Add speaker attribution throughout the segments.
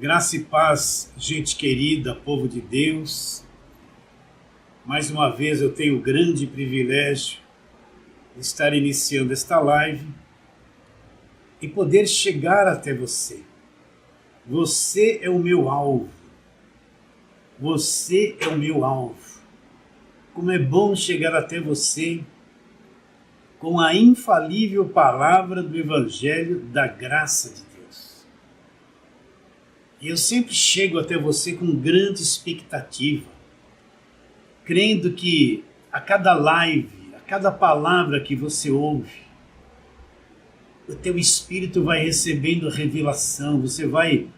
Speaker 1: Graça e paz, gente querida, povo de Deus. Mais uma vez eu tenho o grande privilégio de estar iniciando esta live e poder chegar até você. Você é o meu alvo. Você é o meu alvo. Como é bom chegar até você com a infalível palavra do Evangelho da graça de Deus. E eu sempre chego até você com grande expectativa, crendo que a cada live, a cada palavra que você ouve, o teu espírito vai recebendo revelação, você vai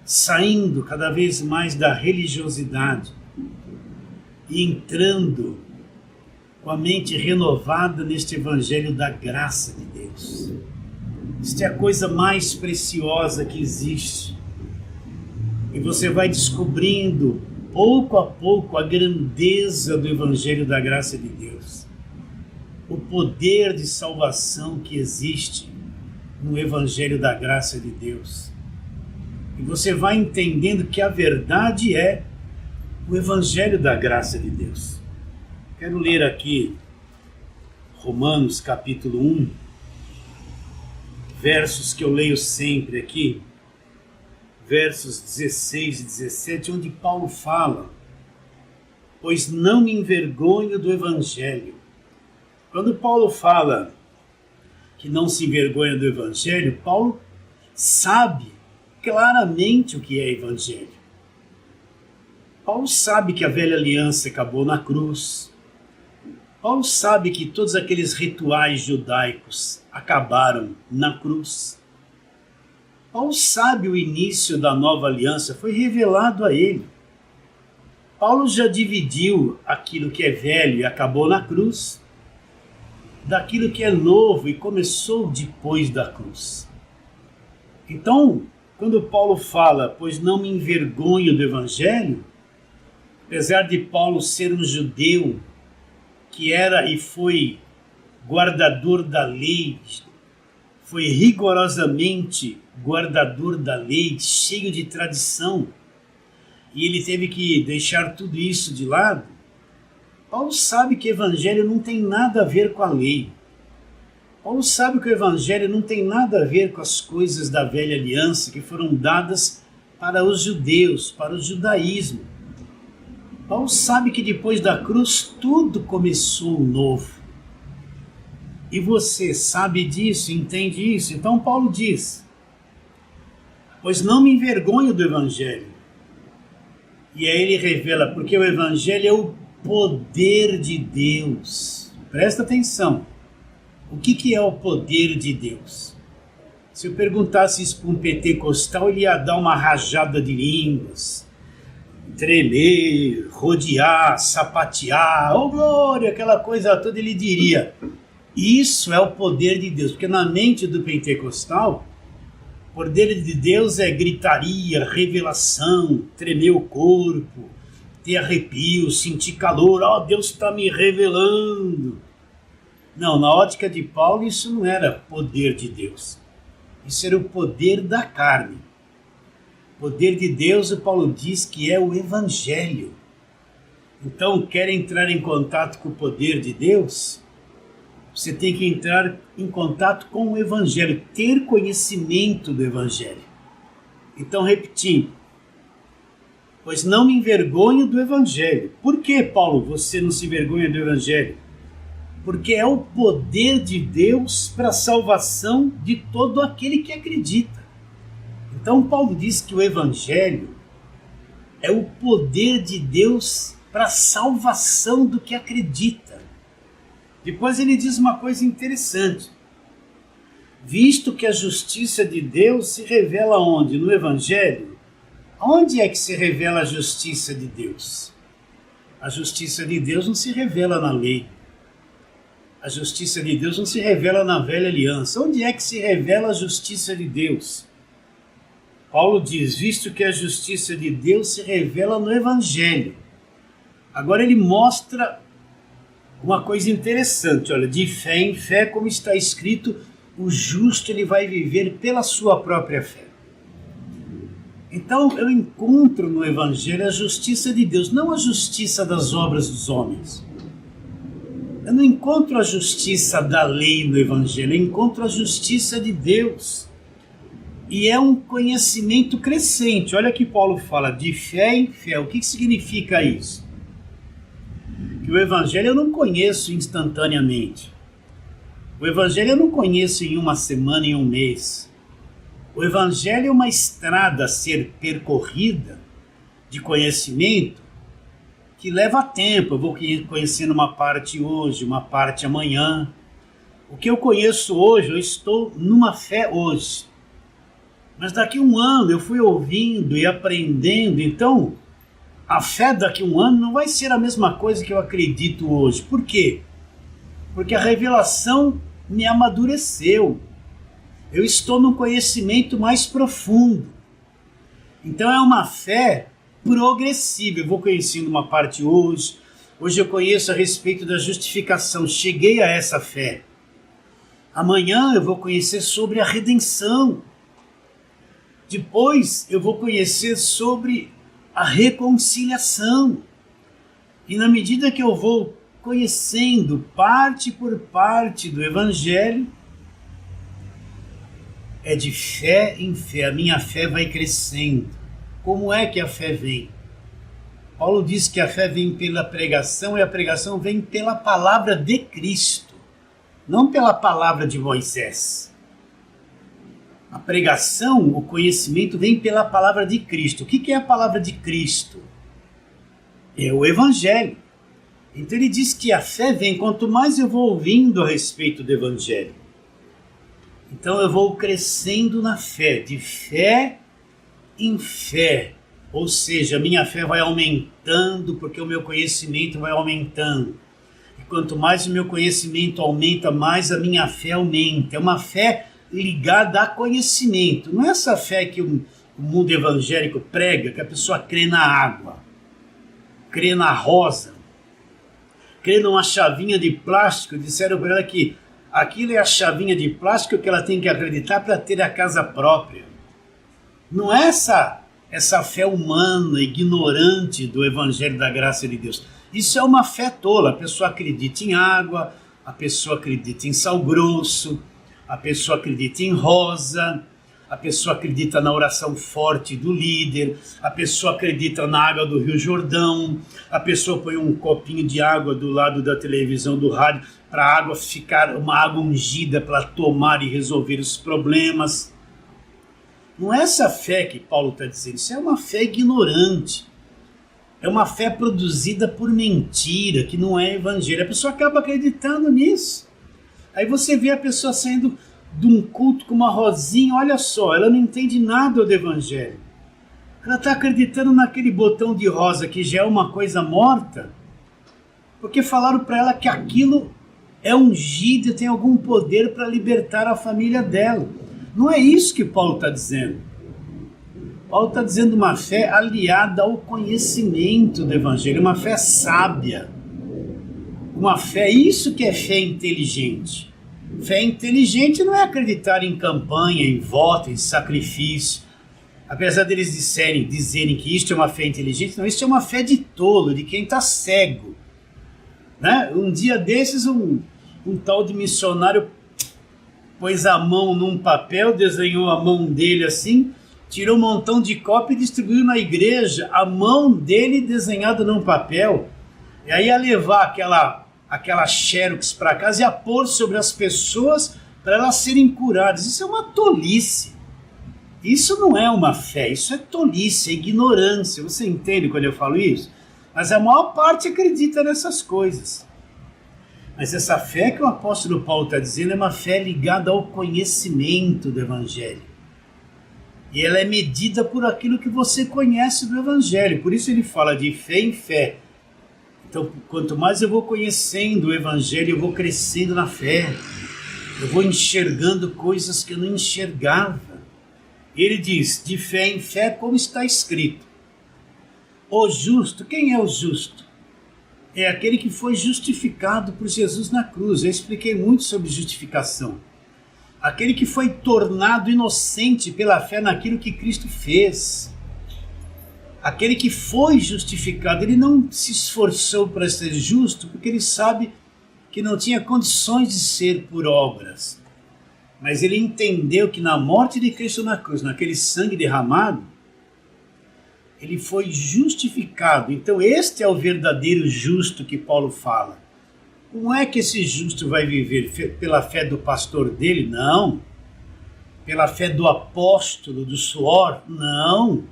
Speaker 1: saindo cada vez mais da religiosidade e entrando com a mente renovada neste Evangelho da graça de Deus. Isto é a coisa mais preciosa que existe. E você vai descobrindo, pouco a pouco, a grandeza do Evangelho da graça de Deus. O poder de salvação que existe no Evangelho da graça de Deus. E você vai entendendo que a verdade é o Evangelho da graça de Deus. Quero ler aqui Romanos capítulo 1, versos que eu leio sempre aqui. Versos 16 e 17, onde Paulo fala: pois não me envergonho do Evangelho. Quando Paulo fala que não se envergonha do Evangelho, Paulo sabe claramente o que é Evangelho. Paulo sabe que a velha aliança acabou na cruz. Paulo sabe que todos aqueles rituais judaicos acabaram na cruz. Paulo sabe o início da nova aliança, foi revelado a ele. Paulo já dividiu aquilo que é velho e acabou na cruz, daquilo que é novo e começou depois da cruz. Então, quando Paulo fala, pois não me envergonho do Evangelho, apesar de Paulo ser um judeu que era e foi guardador da lei, foi rigorosamente guardador da lei, cheio de tradição, e ele teve que deixar tudo isso de lado. Paulo sabe que o Evangelho não tem nada a ver com a lei. Paulo sabe que o Evangelho não tem nada a ver com as coisas da velha aliança que foram dadas para os judeus, para o judaísmo. Paulo sabe que depois da cruz tudo começou novo. E você sabe disso, entende isso? Então Paulo diz: pois não me envergonho do Evangelho. E aí ele revela, porque o Evangelho é o poder de Deus. Presta atenção. O que é o poder de Deus? Se eu perguntasse isso para um pentecostal, ele ia dar uma rajada de línguas, tremer, rodear, sapatear, oh glória, aquela coisa toda. Ele diria: isso é o poder de Deus, porque na mente do pentecostal, o poder de Deus é gritaria, revelação, tremer o corpo, ter arrepio, sentir calor, oh, Deus está me revelando. Não, na ótica de Paulo isso não era poder de Deus, isso era o poder da carne. O poder de Deus, o Paulo diz que é o Evangelho. Então, quer entrar em contato com o poder de Deus? Você tem que entrar em contato com o Evangelho, ter conhecimento do Evangelho. Então, repetindo, pois não me envergonho do Evangelho. Por que, Paulo, você não se envergonha do Evangelho? Porque é o poder de Deus para a salvação de todo aquele que acredita. Então, Paulo diz que o Evangelho é o poder de Deus para a salvação do que acredita. Depois ele diz uma coisa interessante. Visto que a justiça de Deus se revela onde? No Evangelho? Onde é que se revela a justiça de Deus? A justiça de Deus não se revela na lei. A justiça de Deus não se revela na velha aliança. Onde é que se revela a justiça de Deus? Paulo diz, visto que a justiça de Deus se revela no Evangelho. Agora ele mostra uma coisa interessante, olha, de fé em fé, como está escrito, o justo ele vai viver pela sua própria fé. Então eu encontro no Evangelho a justiça de Deus, não a justiça das obras dos homens. Eu não encontro a justiça da lei no Evangelho, eu encontro a justiça de Deus. E é um conhecimento crescente. Olha que Paulo fala, de fé em fé. O que significa isso? Que o Evangelho eu não conheço instantaneamente. O Evangelho eu não conheço em uma semana, em um mês. O Evangelho é uma estrada a ser percorrida de conhecimento que leva tempo. Eu vou conhecendo uma parte hoje, uma parte amanhã. O que eu conheço hoje, eu estou numa fé hoje. Mas daqui a um ano eu fui ouvindo e aprendendo, então a fé daqui a um ano não vai ser a mesma coisa que eu acredito hoje. Por quê? Porque a revelação me amadureceu. Eu estou num conhecimento mais profundo. Então é uma fé progressiva. Eu vou conhecendo uma parte hoje. Hoje eu conheço a respeito da justificação. Cheguei a essa fé. Amanhã eu vou conhecer sobre a redenção. Depois eu vou conhecer sobre a reconciliação. E na medida que eu vou conhecendo parte por parte do Evangelho, é de fé em fé, a minha fé vai crescendo. Como é que a fé vem? Paulo diz que a fé vem pela pregação e a pregação vem pela palavra de Cristo, não pela palavra de Moisés. A pregação, o conhecimento vem pela palavra de Cristo. O que é a palavra de Cristo? É o Evangelho. Então ele diz que a fé vem quanto mais eu vou ouvindo a respeito do Evangelho. Então eu vou crescendo na fé, de fé em fé. Ou seja, a minha fé vai aumentando porque o meu conhecimento vai aumentando. E quanto mais o meu conhecimento aumenta, mais a minha fé aumenta. É uma fé ligada a conhecimento. Não é essa fé que o mundo evangélico prega, que a pessoa crê na água, crê na rosa, crê numa chavinha de plástico. Disseram para ela que aquilo é a chavinha de plástico que ela tem que acreditar para ter a casa própria. Não é essa fé humana, ignorante do Evangelho da graça de Deus. Isso é uma fé tola. A pessoa acredita em água, a pessoa acredita em sal grosso, a pessoa acredita em rosa, a pessoa acredita na oração forte do líder, a pessoa acredita na água do Rio Jordão, a pessoa põe um copinho de água do lado da televisão, do rádio, para a água ficar uma água ungida para tomar e resolver os problemas. Não é essa fé que Paulo está dizendo, isso é uma fé ignorante. É uma fé produzida por mentira, que não é evangelho. A pessoa acaba acreditando nisso. Aí você vê a pessoa saindo de um culto com uma rosinha, olha só, ela não entende nada do evangelho. Ela está acreditando naquele botão de rosa que já é uma coisa morta, porque falaram para ela que aquilo é ungido e tem algum poder para libertar a família dela. Não é isso que Paulo está dizendo. Paulo está dizendo uma fé aliada ao conhecimento do evangelho, uma fé sábia. Uma fé, isso que é fé inteligente. Fé inteligente não é acreditar em campanha, em voto, em sacrifício. Apesar deles dizerem que isto é uma fé inteligente, não, isso é uma fé de tolo, de quem está cego. Né? Um dia desses, um tal de missionário pôs a mão num papel, desenhou a mão dele assim, tirou um montão de cópia e distribuiu na igreja, a mão dele desenhada num papel. E aí ia levar aquela xerox para casa e a pôr sobre as pessoas para elas serem curadas. Isso é uma tolice. Isso não é uma fé, isso é tolice, é ignorância. Você entende quando eu falo isso? Mas a maior parte acredita nessas coisas. Mas essa fé que o apóstolo Paulo está dizendo é uma fé ligada ao conhecimento do Evangelho. E ela é medida por aquilo que você conhece do Evangelho. Por isso ele fala de fé em fé. Então, quanto mais eu vou conhecendo o Evangelho, eu vou crescendo na fé. Eu vou enxergando coisas que eu não enxergava. Ele diz, de fé em fé, como está escrito. O justo, quem é o justo? É aquele que foi justificado por Jesus na cruz. Eu expliquei muito sobre justificação. Aquele que foi tornado inocente pela fé naquilo que Cristo fez. Aquele que foi justificado, ele não se esforçou para ser justo, porque ele sabe que não tinha condições de ser por obras. Mas ele entendeu que na morte de Cristo na cruz, naquele sangue derramado, ele foi justificado. Então este é o verdadeiro justo que Paulo fala. Como é que esse justo vai viver? Pela fé do pastor dele? Não. Pela fé do apóstolo, do suor? Não.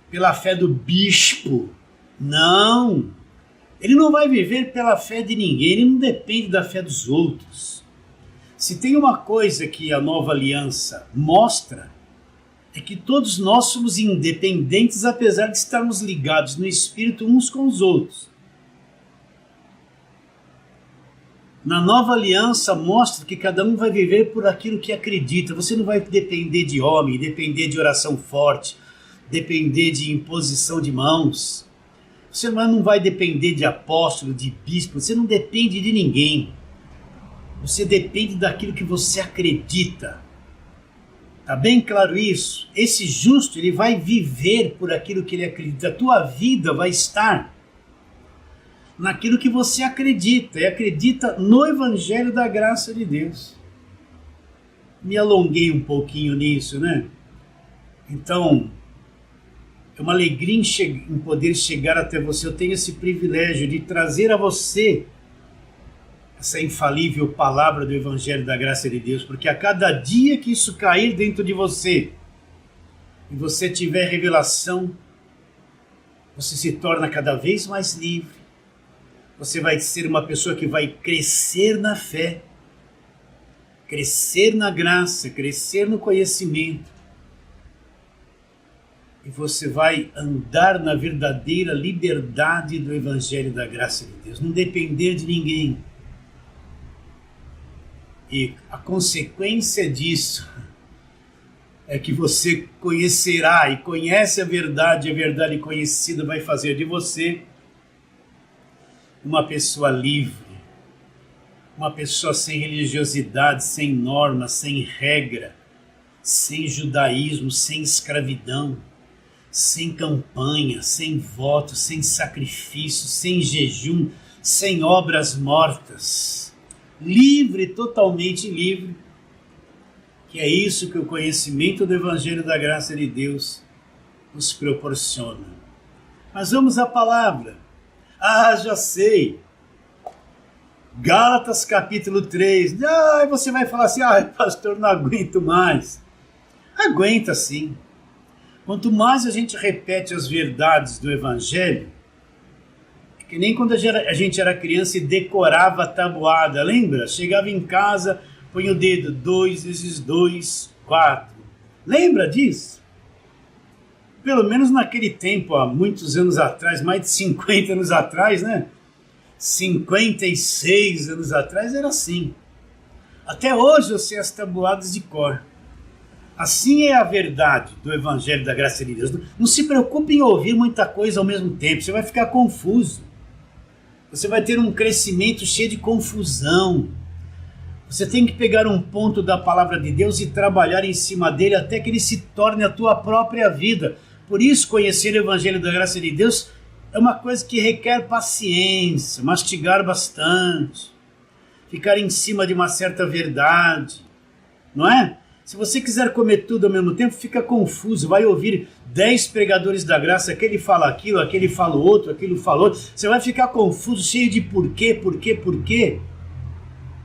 Speaker 1: Pela fé do bispo? Não. Ele não vai viver pela fé de ninguém, ele não depende da fé dos outros. Se tem uma coisa que a nova aliança mostra, é que todos nós somos independentes, apesar de estarmos ligados no Espírito uns com os outros. Na nova aliança mostra que cada um vai viver por aquilo que acredita. Você não vai depender de homem, depender de oração forte, depender de imposição de mãos. Você não vai depender de apóstolo, de bispo, você não depende de ninguém. Você depende daquilo que você acredita. Está bem claro isso? Esse justo, ele vai viver por aquilo que ele acredita. A tua vida vai estar naquilo que você acredita, e acredita no Evangelho da graça de Deus. Me alonguei um pouquinho nisso, né? Então, é uma alegria em poder chegar até você. Eu tenho esse privilégio de trazer a você essa infalível palavra do Evangelho da graça de Deus, porque a cada dia que isso cair dentro de você, e você tiver revelação, você se torna cada vez mais livre. Você vai ser uma pessoa que vai crescer na fé, crescer na graça, crescer no conhecimento. E você vai andar na verdadeira liberdade do Evangelho da graça de Deus, não depender de ninguém. E a consequência disso é que você conhecerá e conhece a verdade conhecida vai fazer de você uma pessoa livre, uma pessoa sem religiosidade, sem norma, sem regra, sem judaísmo, sem escravidão, sem campanha, sem voto, sem sacrifício, sem jejum, sem obras mortas. Livre, totalmente livre, que é isso que o conhecimento do Evangelho da graça de Deus nos proporciona. Mas vamos à palavra. Ah, já sei. Gálatas capítulo 3. Você vai falar assim, pastor, não aguento mais. Aguenta sim. Quanto mais a gente repete as verdades do Evangelho, que nem quando a gente era criança e decorava a tabuada, lembra? Chegava em casa, põe o dedo, 2 vezes 2, 4. Lembra disso? Pelo menos naquele tempo, há muitos anos atrás, mais de 50 anos atrás, né? 56 anos atrás era assim. Até hoje eu sei as tabuadas de cor. Assim é a verdade do Evangelho da graça de Deus. Não se preocupe em ouvir muita coisa ao mesmo tempo, você vai ficar confuso. Você vai ter um crescimento cheio de confusão. Você tem que pegar um ponto da palavra de Deus e trabalhar em cima dele até que ele se torne a tua própria vida. Por isso, conhecer o Evangelho da graça de Deus é uma coisa que requer paciência, mastigar bastante, ficar em cima de uma certa verdade, não é? Se você quiser comer tudo ao mesmo tempo, fica confuso, vai ouvir 10 pregadores da graça, aquele fala aquilo, aquele fala outro, aquilo fala outro, você vai ficar confuso, cheio de porquê,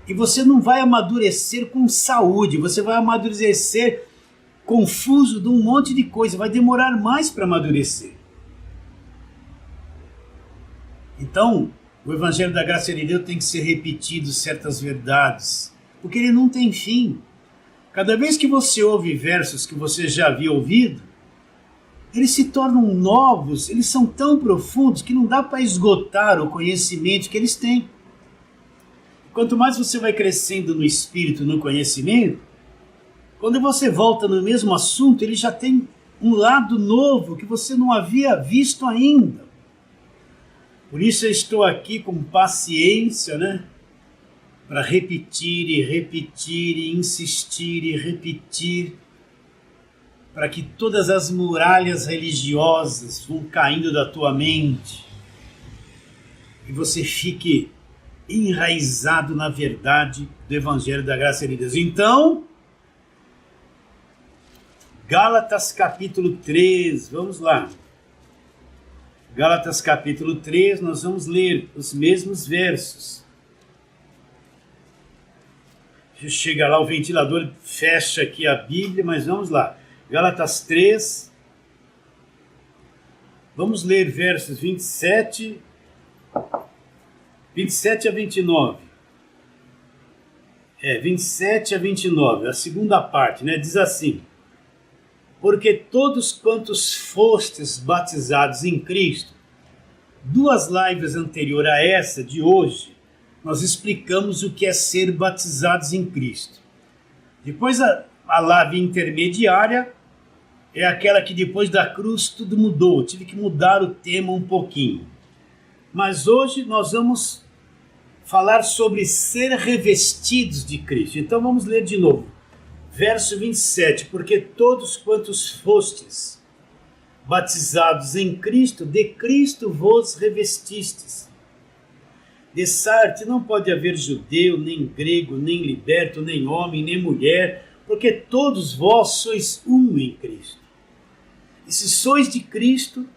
Speaker 1: e você não vai amadurecer com saúde, você vai amadurecer confuso de um monte de coisa, vai demorar mais para amadurecer. Então, o Evangelho da graça de Deus tem que ser repetido certas verdades, porque ele não tem fim. Cada vez que você ouve versos que você já havia ouvido, eles se tornam novos, eles são tão profundos que não dá para esgotar o conhecimento que eles têm. Quanto mais você vai crescendo no espírito, no conhecimento, quando você volta no mesmo assunto, ele já tem um lado novo que você não havia visto ainda. Por isso eu estou aqui com paciência, né? Para repetir e repetir e insistir e repetir. para que todas as muralhas religiosas vão caindo da tua mente e você fique enraizado na verdade do Evangelho da Graça de Deus. Então, Gálatas capítulo 3, vamos lá. Gálatas capítulo 3, nós vamos ler os mesmos versos. Chega lá o ventilador, fecha aqui a Bíblia, mas vamos lá. Gálatas 3, vamos ler versos 27 a 29. 27 a 29, a segunda parte, né? Diz assim: porque todos quantos fostes batizados em Cristo, 2 lives anteriores a essa de hoje, nós explicamos o que é ser batizados em Cristo. Depois a live intermediária é aquela que depois da cruz tudo mudou, tive que mudar o tema um pouquinho. Mas hoje nós vamos falar sobre ser revestidos de Cristo. Então vamos ler de novo. Verso 27, porque todos quantos fostes batizados em Cristo, de Cristo vos revestistes. De sorte não pode haver judeu, nem grego, nem liberto, nem homem, nem mulher, porque todos vós sois um em Cristo. E se sois de Cristo,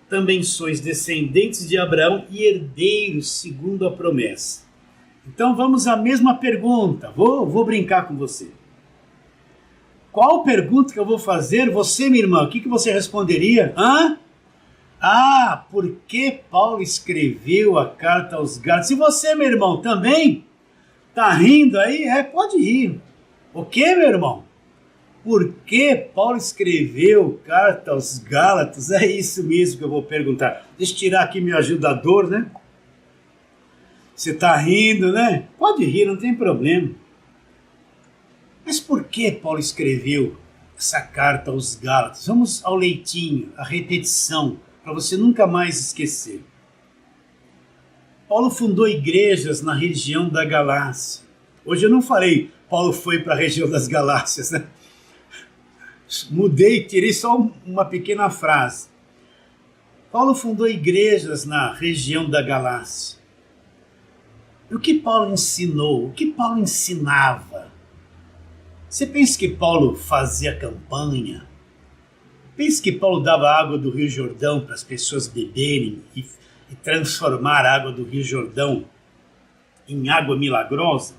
Speaker 1: também sois descendentes de Abraão e herdeiros segundo a promessa. Então vamos à mesma pergunta, vou brincar com você. Qual pergunta que eu vou fazer? Você, minha irmã, o que você responderia? Por que Paulo escreveu a carta aos Gálatas? E você, meu irmão, também? Tá rindo aí? Pode rir. O que, meu irmão? Por que Paulo escreveu carta aos Gálatas? É isso mesmo que eu vou perguntar. Deixa eu tirar aqui meu ajudador, né? Você tá rindo, né? Pode rir, não tem problema. Mas por que Paulo escreveu essa carta aos Gálatas? Vamos ao leitinho, à repetição, para você nunca mais esquecer. Paulo fundou igrejas na região da Galácia. Hoje eu não falei, Paulo foi para a região das Galácias, né? Mudei, tirei só uma pequena frase. Paulo fundou igrejas na região da Galácia. E o que Paulo ensinou? O que Paulo ensinava? Você pensa que Paulo fazia campanha? Pensa que Paulo dava água do Rio Jordão para as pessoas beberem e transformar a água do Rio Jordão em água milagrosa?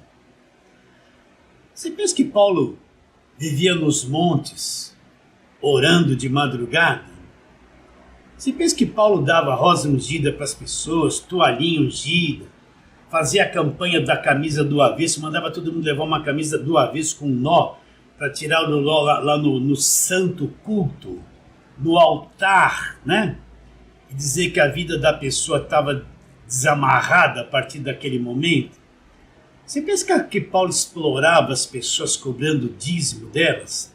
Speaker 1: Você pensa que Paulo vivia nos montes, orando de madrugada? Você pensa que Paulo dava rosa ungida para as pessoas, toalhinha ungida, fazia a campanha da camisa do avesso, mandava todo mundo levar uma camisa do avesso com um nó, para tirar o nó lá no santo culto, no altar, né? E dizer que a vida da pessoa estava desamarrada a partir daquele momento? Você pensa que Paulo explorava as pessoas cobrando o dízimo delas?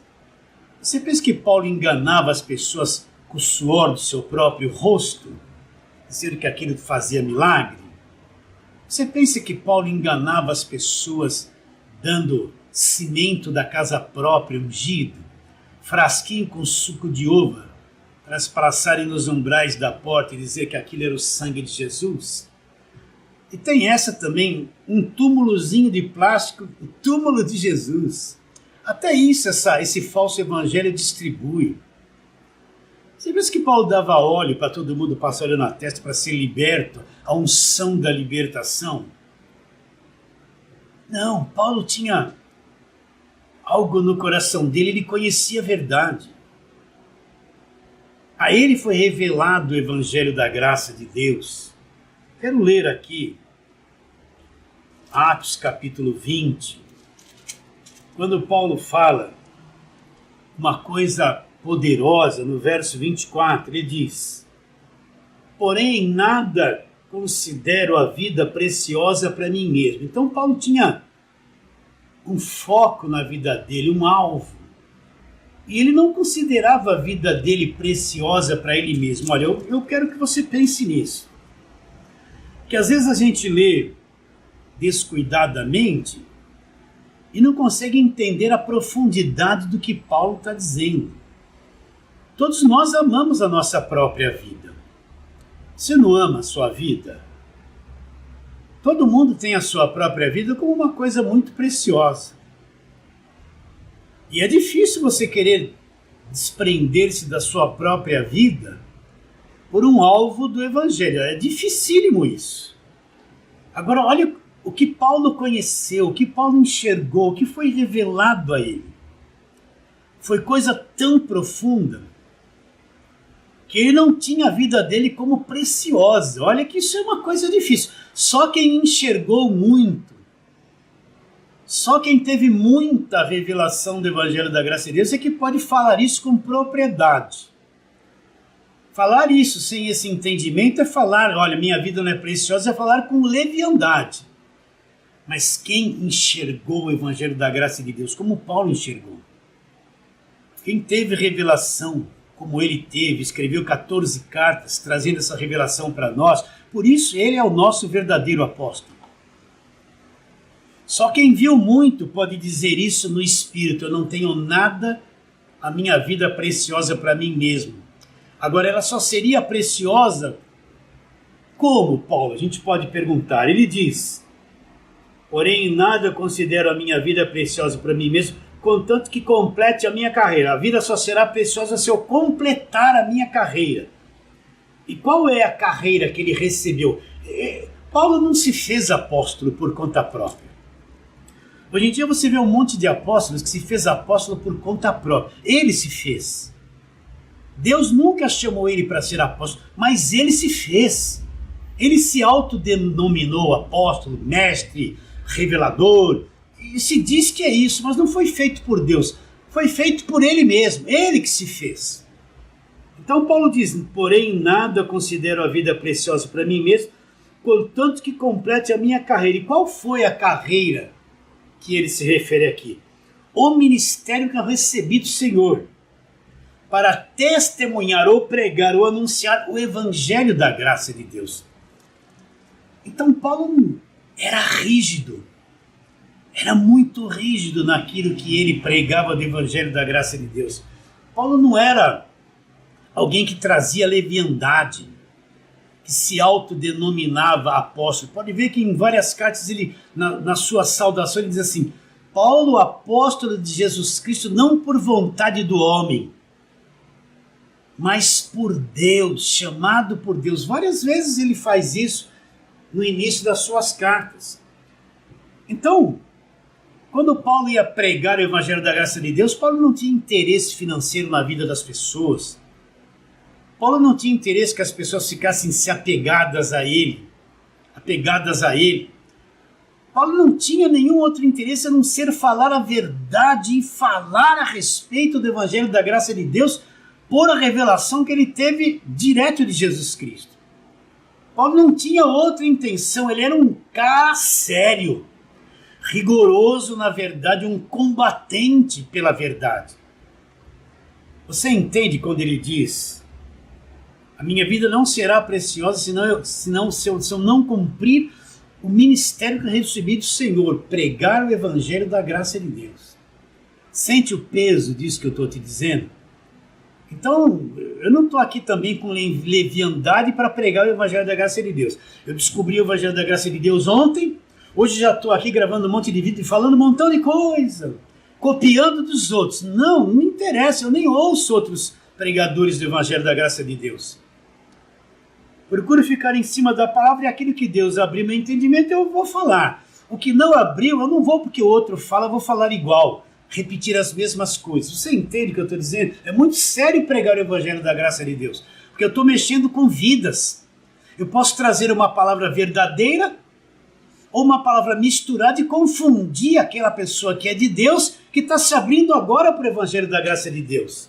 Speaker 1: Você pensa que Paulo enganava as pessoas com o suor do seu próprio rosto, dizendo que aquilo fazia milagre? Você pensa que Paulo enganava as pessoas dando cimento da casa própria ungido, frasquinho com suco de uva, para as passarem nos umbrais da porta e dizer que aquilo era o sangue de Jesus? E tem essa também, um túmulozinho de plástico, o túmulo de Jesus. Até isso esse falso evangelho distribui. Você pensa que Paulo dava óleo para todo mundo passar óleo na testa para ser liberto, a unção da libertação? Não, Paulo tinha algo no coração dele, ele conhecia a verdade. A ele foi revelado o evangelho da graça de Deus. Quero ler aqui Atos capítulo 20, quando Paulo fala uma coisa poderosa, no verso 24, ele diz: porém nada considero a vida preciosa para mim mesmo. Então Paulo tinha um foco na vida dele, um alvo. E ele não considerava a vida dele preciosa para ele mesmo. Olha, eu quero que você pense nisso. Que às vezes a gente lê descuidadamente e não consegue entender a profundidade do que Paulo está dizendo. Todos nós amamos a nossa própria vida. Você não ama a sua vida? Todo mundo tem a sua própria vida como uma coisa muito preciosa. E é difícil você querer desprender-se da sua própria vida por um alvo do Evangelho. É dificílimo isso. Agora, olha o que Paulo conheceu, o que Paulo enxergou, o que foi revelado a ele. Foi coisa tão profunda que ele não tinha a vida dele como preciosa. Olha que isso é uma coisa difícil. Só quem enxergou muito, só quem teve muita revelação do Evangelho da Graça de Deus é que pode falar isso com propriedade. Falar isso sem esse entendimento é falar, olha, minha vida não é preciosa, é falar com leviandade. Mas quem enxergou o Evangelho da Graça de Deus, como Paulo enxergou? Quem teve revelação, como ele teve, escreveu 14 cartas, trazendo essa revelação para nós, por isso ele é o nosso verdadeiro apóstolo. Só quem viu muito pode dizer isso no Espírito, eu não tenho nada, a minha vida preciosa para mim mesmo. Agora, ela só seria preciosa como, Paulo? A gente pode perguntar. Ele diz, porém, em nada considero a minha vida preciosa para mim mesmo, contanto que complete a minha carreira. A vida só será preciosa se eu completar a minha carreira. E qual é a carreira que ele recebeu? Paulo não se fez apóstolo por conta própria. Hoje em dia você vê um monte de apóstolos que se fez apóstolo por conta própria. Ele se fez. Deus nunca chamou ele para ser apóstolo, mas ele se fez. Ele se autodenominou apóstolo, mestre, revelador. E se diz que é isso, mas não foi feito por Deus. Foi feito por ele mesmo, ele que se fez. Então Paulo diz, porém nada considero a vida preciosa para mim mesmo, contanto que complete a minha carreira. E qual foi a carreira que ele se refere aqui? O ministério que eu recebi do Senhor, para testemunhar ou pregar ou anunciar o Evangelho da graça de Deus. Então Paulo era rígido, era muito rígido naquilo que ele pregava do Evangelho da graça de Deus. Paulo não era alguém que trazia leviandade, que se autodenominava apóstolo. Pode ver que em várias cartas, ele, na sua saudação, ele diz assim, Paulo, apóstolo de Jesus Cristo, não por vontade do homem, mas por Deus, chamado por Deus. Várias vezes ele faz isso no início das suas cartas. Então, quando Paulo ia pregar o Evangelho da Graça de Deus, Paulo não tinha interesse financeiro na vida das pessoas. Paulo não tinha interesse que as pessoas ficassem se apegadas a ele. Paulo não tinha nenhum outro interesse a não ser falar a verdade e falar a respeito do Evangelho da Graça de Deus por a revelação que ele teve direto de Jesus Cristo. Paulo não tinha outra intenção, ele era um cara sério, rigoroso na verdade, um combatente pela verdade. Você entende quando ele diz, a minha vida não será preciosa se eu não cumprir o ministério que eu recebi do Senhor, pregar o Evangelho da graça de Deus. Sente o peso disso que eu estou te dizendo? Então, eu não estou aqui também com leviandade para pregar o Evangelho da Graça de Deus. Eu descobri o Evangelho da Graça de Deus ontem, hoje já estou aqui gravando um monte de vídeo e falando um montão de coisa, copiando dos outros. Não me interessa, eu nem ouço outros pregadores do Evangelho da Graça de Deus. Procuro ficar em cima da palavra e aquilo que Deus abriu meu entendimento eu vou falar. O que não abriu, eu não vou porque o outro fala, eu vou falar igual. Repetir as mesmas coisas. Você entende o que eu estou dizendo? É muito sério pregar o Evangelho da Graça de Deus, porque eu estou mexendo com vidas. Eu posso trazer uma palavra verdadeira ou uma palavra misturada e confundir aquela pessoa que é de Deus, que está se abrindo agora para o Evangelho da Graça de Deus.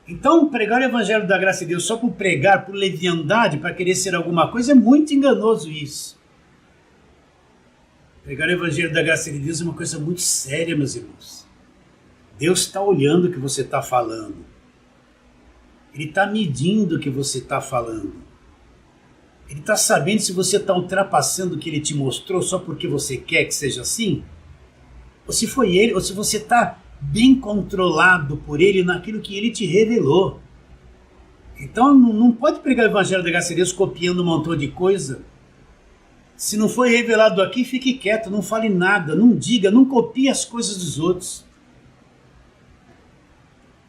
Speaker 1: Então, pregar o Evangelho da Graça de Deus só por pregar, por leviandade, para querer ser alguma coisa, é muito enganoso isso. Pregar o Evangelho da Graça de Deus é uma coisa muito séria, meus irmãos. Deus está olhando o que você está falando. Ele está medindo o que você está falando. Ele está sabendo se você está ultrapassando o que Ele te mostrou só porque você quer que seja assim. ou se foi ele, ou se você está bem controlado por ele naquilo que ele te revelou. Então não pode pregar o Evangelho da Graça de Deus copiando um montão de coisa. Se não foi revelado aqui, fique quieto, não fale nada, não diga, não copie as coisas dos outros.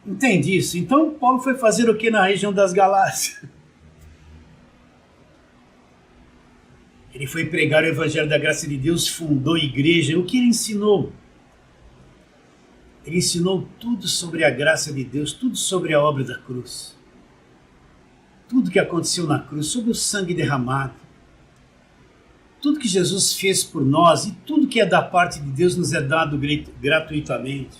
Speaker 1: Entende isso? Então Paulo foi fazer o que na região das Galácias? Ele foi pregar o Evangelho da Graça de Deus, fundou a igreja. O que ele ensinou? Ele ensinou tudo sobre a graça de Deus, tudo sobre a obra da cruz. Tudo que aconteceu na cruz, sobre o sangue derramado. Tudo que Jesus fez por nós e tudo que é da parte de Deus nos é dado gratuitamente.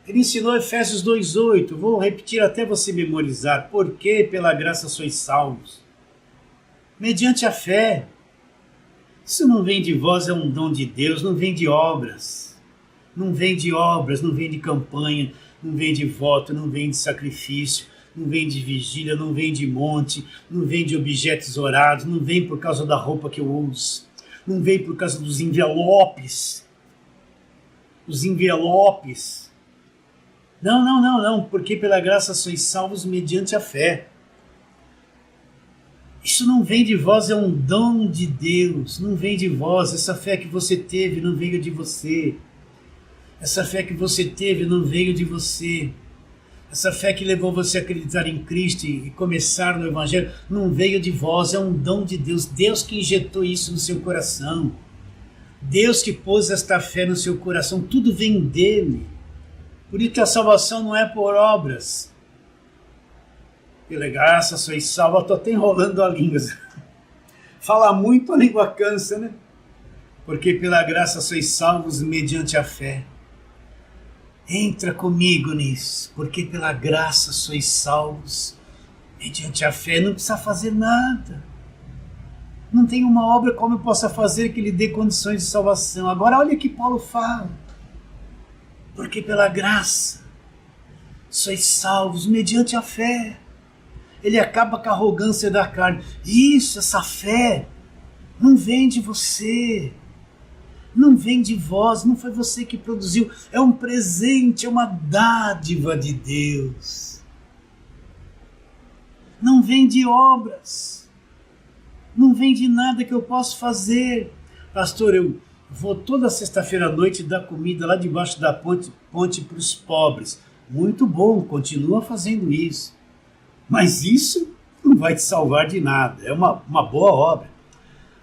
Speaker 1: Ele ensinou Efésios 2,8, vou repetir até você memorizar. Porque pela graça sois salvos, mediante a fé. Isso não vem de vós, é um dom de Deus, não vem de obras. Não vem de obras, não vem de campanha, não vem de voto, não vem de sacrifício, não vem de vigília, não vem de monte, não vem de objetos orados, não vem por causa da roupa que eu uso, não vem por causa dos envelopes. Os envelopes. Não, porque pela graça sois salvos mediante a fé. Isso não vem de vós, é um dom de Deus, não vem de vós. Essa fé que você teve não veio de você. Essa fé que você teve não veio de você. Essa fé que levou você a acreditar em Cristo e começar no Evangelho não veio de vós, é um dom de Deus. Deus que injetou isso no seu coração. Deus que pôs esta fé no seu coração, tudo vem dele. Por isso que a salvação não é por obras. Pela graça sois salvos, estou até enrolando a língua. Fala muito, a língua cansa, né? Porque pela graça sois salvos mediante a fé. Entra comigo nisso, porque pela graça sois salvos mediante a fé. Não precisa fazer nada. Não tem uma obra como eu possa fazer que lhe dê condições de salvação. Agora olha o que Paulo fala. Porque pela graça sois salvos mediante a fé. Ele acaba com a arrogância da carne. Isso, essa fé, não vem de você. Não vem de vós, não foi você que produziu. É um presente, é uma dádiva de Deus. Não vem de obras. Não vem de nada que eu possa fazer. Pastor, eu vou toda sexta-feira à noite dar comida lá debaixo da ponte para os pobres. Muito bom, continua fazendo isso. Mas isso não vai te salvar de nada. É uma boa obra.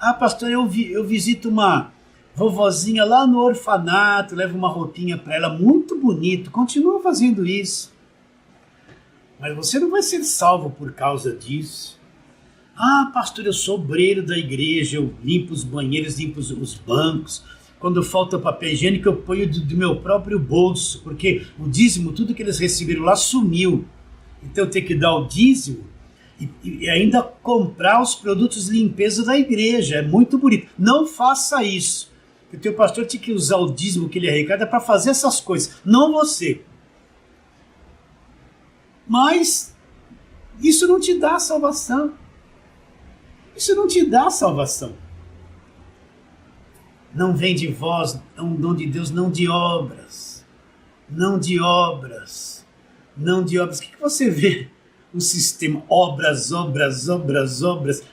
Speaker 1: Ah, pastor, eu visito uma vovozinha lá no orfanato, levo uma roupinha para ela, muito bonito. Continua fazendo isso. Mas você não vai ser salvo por causa disso. Ah, pastor, eu sou obreiro da igreja, eu limpo os banheiros, limpo os bancos. Quando falta papel higiênico, eu ponho do meu próprio bolso, porque o dízimo, tudo que eles receberam lá, sumiu. Então eu tenho que dar o dízimo e ainda comprar os produtos de limpeza da igreja. É muito bonito. Não faça isso. O teu pastor tinha que usar o dízimo que ele arrecada para fazer essas coisas, não você. Mas isso não te dá salvação. Isso não te dá salvação. Não vem de vós, é um dom de Deus, não de obras. Não de obras. Não de obras. O que você vê? Um sistema, obras.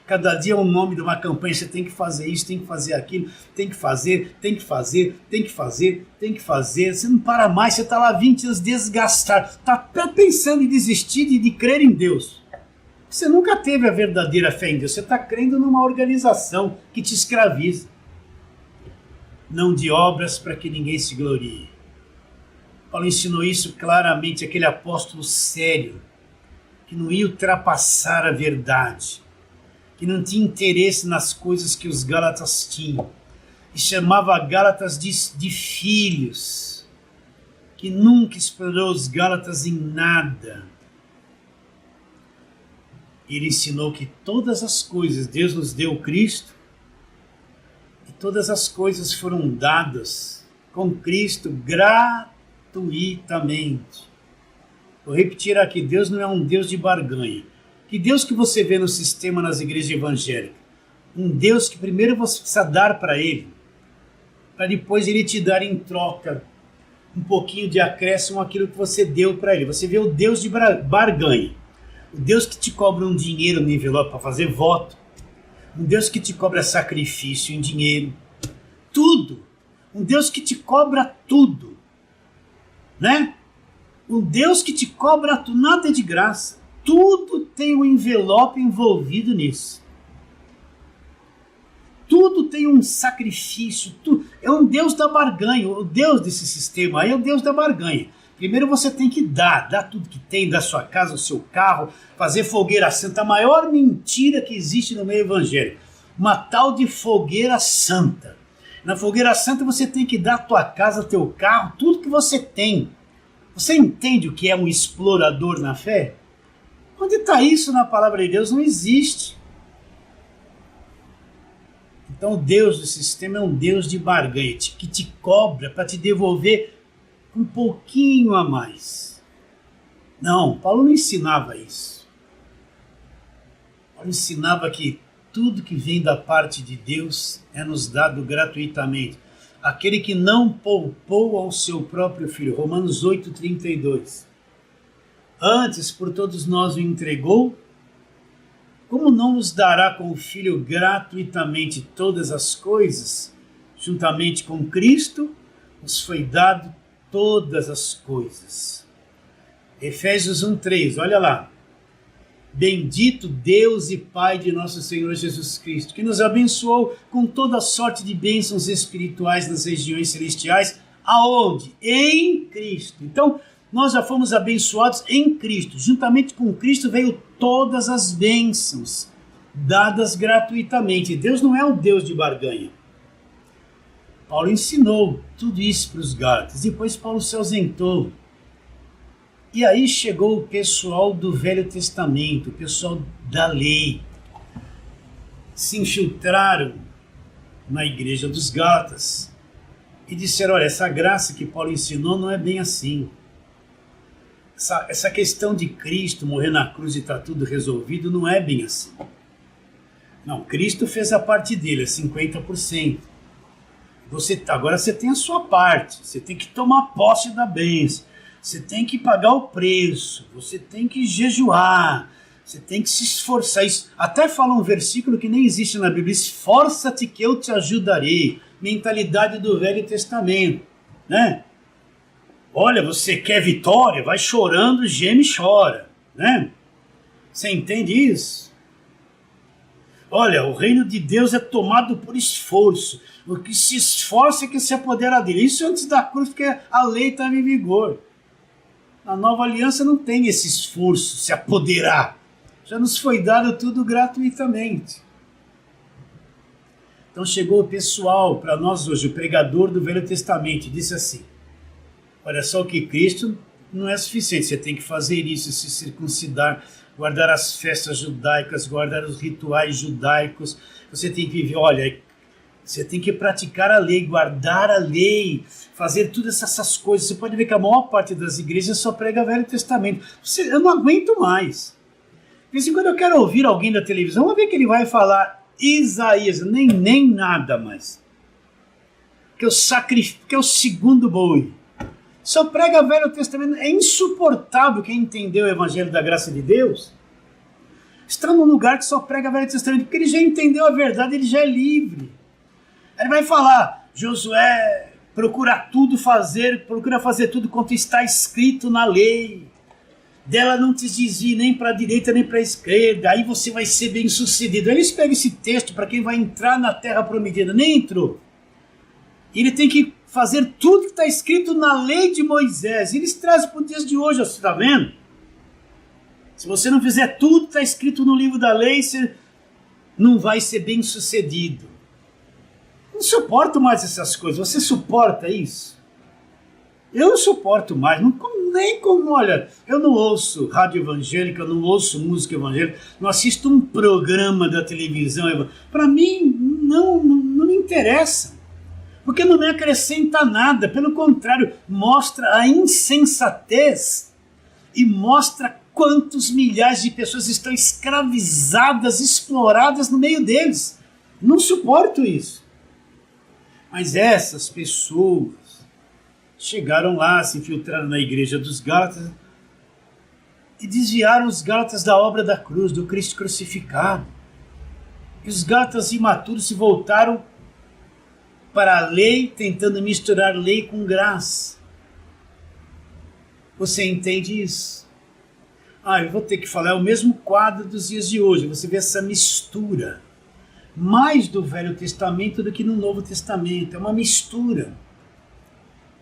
Speaker 1: Cada dia é o nome de uma campanha. Você tem que fazer isso, tem que fazer aquilo, tem que fazer. Você não para mais, você está lá 20 anos desgastado. Está até pensando em desistir de crer em Deus. Você nunca teve a verdadeira fé em Deus. Você está crendo numa organização que te escraviza. Não de obras para que ninguém se glorie. Paulo ensinou isso claramente, aquele apóstolo sério, que não ia ultrapassar a verdade, que não tinha interesse nas coisas que os Gálatas tinham, e chamava Gálatas de filhos, que nunca esperou os Gálatas em nada. Ele ensinou que todas as coisas, Deus nos deu Cristo, e todas as coisas foram dadas com Cristo gratuitamente. Vou repetir aqui, Deus não é um Deus de barganha. Que Deus que você vê no sistema nas igrejas evangélicas? Um Deus que primeiro você precisa dar para ele para depois ele te dar em troca um pouquinho de acréscimo aquilo que você deu para ele. Você vê o Deus de barganha. O Deus que te cobra um dinheiro no envelope para fazer voto. Um Deus que te cobra sacrifício em dinheiro. Tudo. Um Deus que te cobra tudo. Né? Um Deus que te cobra tudo. Nada é de graça. Tudo tem um envelope envolvido nisso. Tudo tem um sacrifício. Tudo. É um Deus da barganha. O Deus desse sistema aí é o Deus da barganha. Primeiro você tem que dar tudo que tem da sua casa, o seu carro, fazer fogueira santa. A maior mentira que existe no meio evangélico. Uma tal de fogueira santa. Na fogueira santa você tem que dar a tua casa, teu carro, tudo que você tem. Você entende o que é um explorador na fé? Onde está isso na palavra de Deus? Não existe. Então o Deus do sistema é um Deus de barganha, que te cobra para te devolver um pouquinho a mais. Não, Paulo não ensinava isso. Paulo ensinava que tudo que vem da parte de Deus é nos dado gratuitamente. Aquele que não poupou ao seu próprio filho, Romanos 8:32. Antes por todos nós o entregou, como não nos dará com o Filho gratuitamente todas as coisas? Juntamente com Cristo, nos foi dado todas as coisas. Efésios 1:3, olha lá. Bendito Deus e Pai de nosso Senhor Jesus Cristo, que nos abençoou com toda sorte de bênçãos espirituais nas regiões celestiais. Aonde? Em Cristo. Então, nós já fomos abençoados em Cristo. Juntamente com Cristo veio todas as bênçãos, dadas gratuitamente. Deus não é um Deus de barganha. Paulo ensinou tudo isso para os Gálatas. Depois Paulo se ausentou. E aí chegou o pessoal do Velho Testamento, o pessoal da lei. Se infiltraram na igreja dos Gálatas e disseram, olha, essa graça que Paulo ensinou não é bem assim. Essa questão de Cristo morrer na cruz e está tudo resolvido não é bem assim. Não, Cristo fez a parte dele, é 50%. Agora você tem a sua parte, você tem que tomar posse da bênção, você tem que pagar o preço, você tem que jejuar, você tem que se esforçar. Até fala um versículo que nem existe na Bíblia, esforça-te que eu te ajudarei. Mentalidade do Velho Testamento, né? Olha, você quer vitória? Vai chorando, geme e chora, né? Você entende isso? Olha, o reino de Deus é tomado por esforço. O que se esforça é que se apodera dele. Isso antes da cruz, porque a lei estava em vigor. Na nova aliança não tem esse esforço, se apoderar. Já nos foi dado tudo gratuitamente. Então chegou o pessoal para nós hoje, o pregador do Velho Testamento, e disse assim, olha só que Cristo não é suficiente, você tem que fazer isso, se circuncidar, guardar as festas judaicas, guardar os rituais judaicos, você tem que viver, olha, você tem que praticar a lei, guardar a lei, fazer todas essas coisas. Você pode ver que a maior parte das igrejas só prega Velho Testamento. Eu não aguento mais. De vez em quando eu quero ouvir alguém da televisão, vamos ver que ele vai falar Isaías, nem nada mais. Que é o segundo boi. Só prega Velho Testamento. É insuportável quem entendeu o Evangelho da Graça de Deus. Está num lugar que só prega Velho Testamento, porque ele já entendeu a verdade, ele já é livre. Ele vai falar, Josué, procura fazer tudo quanto está escrito na lei. Dela não te desvie nem para a direita nem para a esquerda, aí você vai ser bem sucedido. Eles pegam esse texto para quem vai entrar na terra prometida, nem entrou. Ele tem que fazer tudo que está escrito na lei de Moisés. Eles trazem para os dias de hoje, você está vendo? Se você não fizer tudo que está escrito no livro da lei, você não vai ser bem sucedido. Não suporto mais essas coisas. Você suporta isso? Eu não suporto mais. Olha, eu não ouço rádio evangélica, eu não ouço música evangélica, não assisto um programa da televisão. Para mim, não me interessa. Porque não me acrescenta nada. Pelo contrário, mostra a insensatez e mostra quantos milhares de pessoas estão escravizadas, exploradas no meio deles. Não suporto isso. Mas essas pessoas chegaram lá, se infiltraram na igreja dos Gálatas e desviaram os Gálatas da obra da cruz, do Cristo crucificado. E os Gálatas imaturos se voltaram para a lei, tentando misturar lei com graça. Você entende isso? Eu vou ter que falar, é o mesmo quadro dos dias de hoje. Você vê essa mistura, mais do Velho Testamento do que no Novo Testamento. É uma mistura.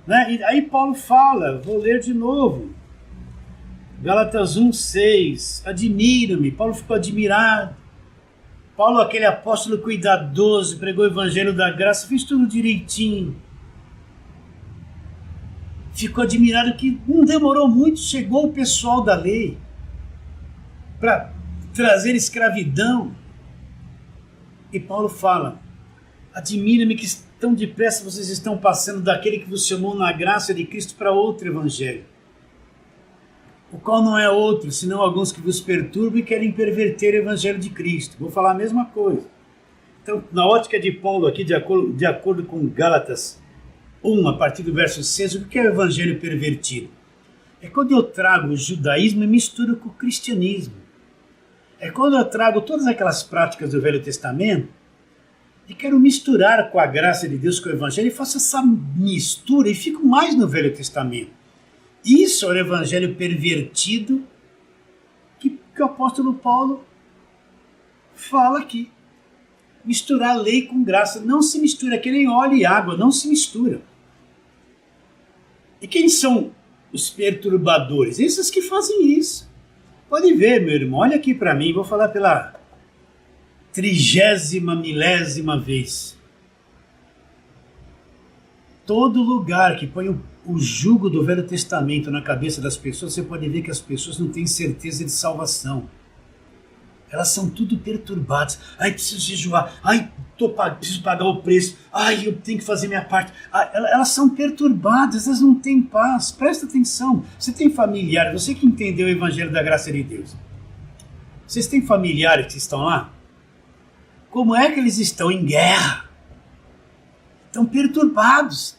Speaker 1: Né? E aí Paulo fala, vou ler de novo. Gálatas 1:6, admira-me. Paulo ficou admirado. Paulo, aquele apóstolo cuidadoso, pregou o evangelho da graça, fez tudo direitinho. Ficou admirado que não demorou muito, chegou o pessoal da lei para trazer escravidão. E Paulo fala, admira-me que tão depressa vocês estão passando daquele que vos chamou na graça de Cristo para outro evangelho, o qual não é outro, senão alguns que vos perturbam e querem perverter o evangelho de Cristo. Vou falar a mesma coisa. Então, na ótica de Paulo aqui, de acordo com Gálatas 1, a partir do verso 6, o que é o evangelho pervertido? É quando eu trago o judaísmo e misturo com o cristianismo. É quando eu trago todas aquelas práticas do Velho Testamento e quero misturar com a graça de Deus, com o evangelho, e faço essa mistura e fico mais no Velho Testamento. Isso é o evangelho pervertido que o apóstolo Paulo fala aqui. Misturar lei com graça. Não se mistura, que nem óleo e água, não se mistura. E quem são os perturbadores? Esses que fazem isso. Pode ver, meu irmão, olha aqui para mim, vou falar pela 30ª milésima vez. Todo lugar que põe o jugo do Velho Testamento na cabeça das pessoas, você pode ver que as pessoas não têm certeza de salvação. Elas são tudo perturbadas. Preciso jejuar. Preciso pagar o preço. Eu tenho que fazer minha parte. Elas são perturbadas, elas não têm paz. Presta atenção. Você tem familiar, você que entendeu o Evangelho da Graça de Deus. Vocês têm familiares que estão lá? Como é que eles estão em guerra? Estão perturbados.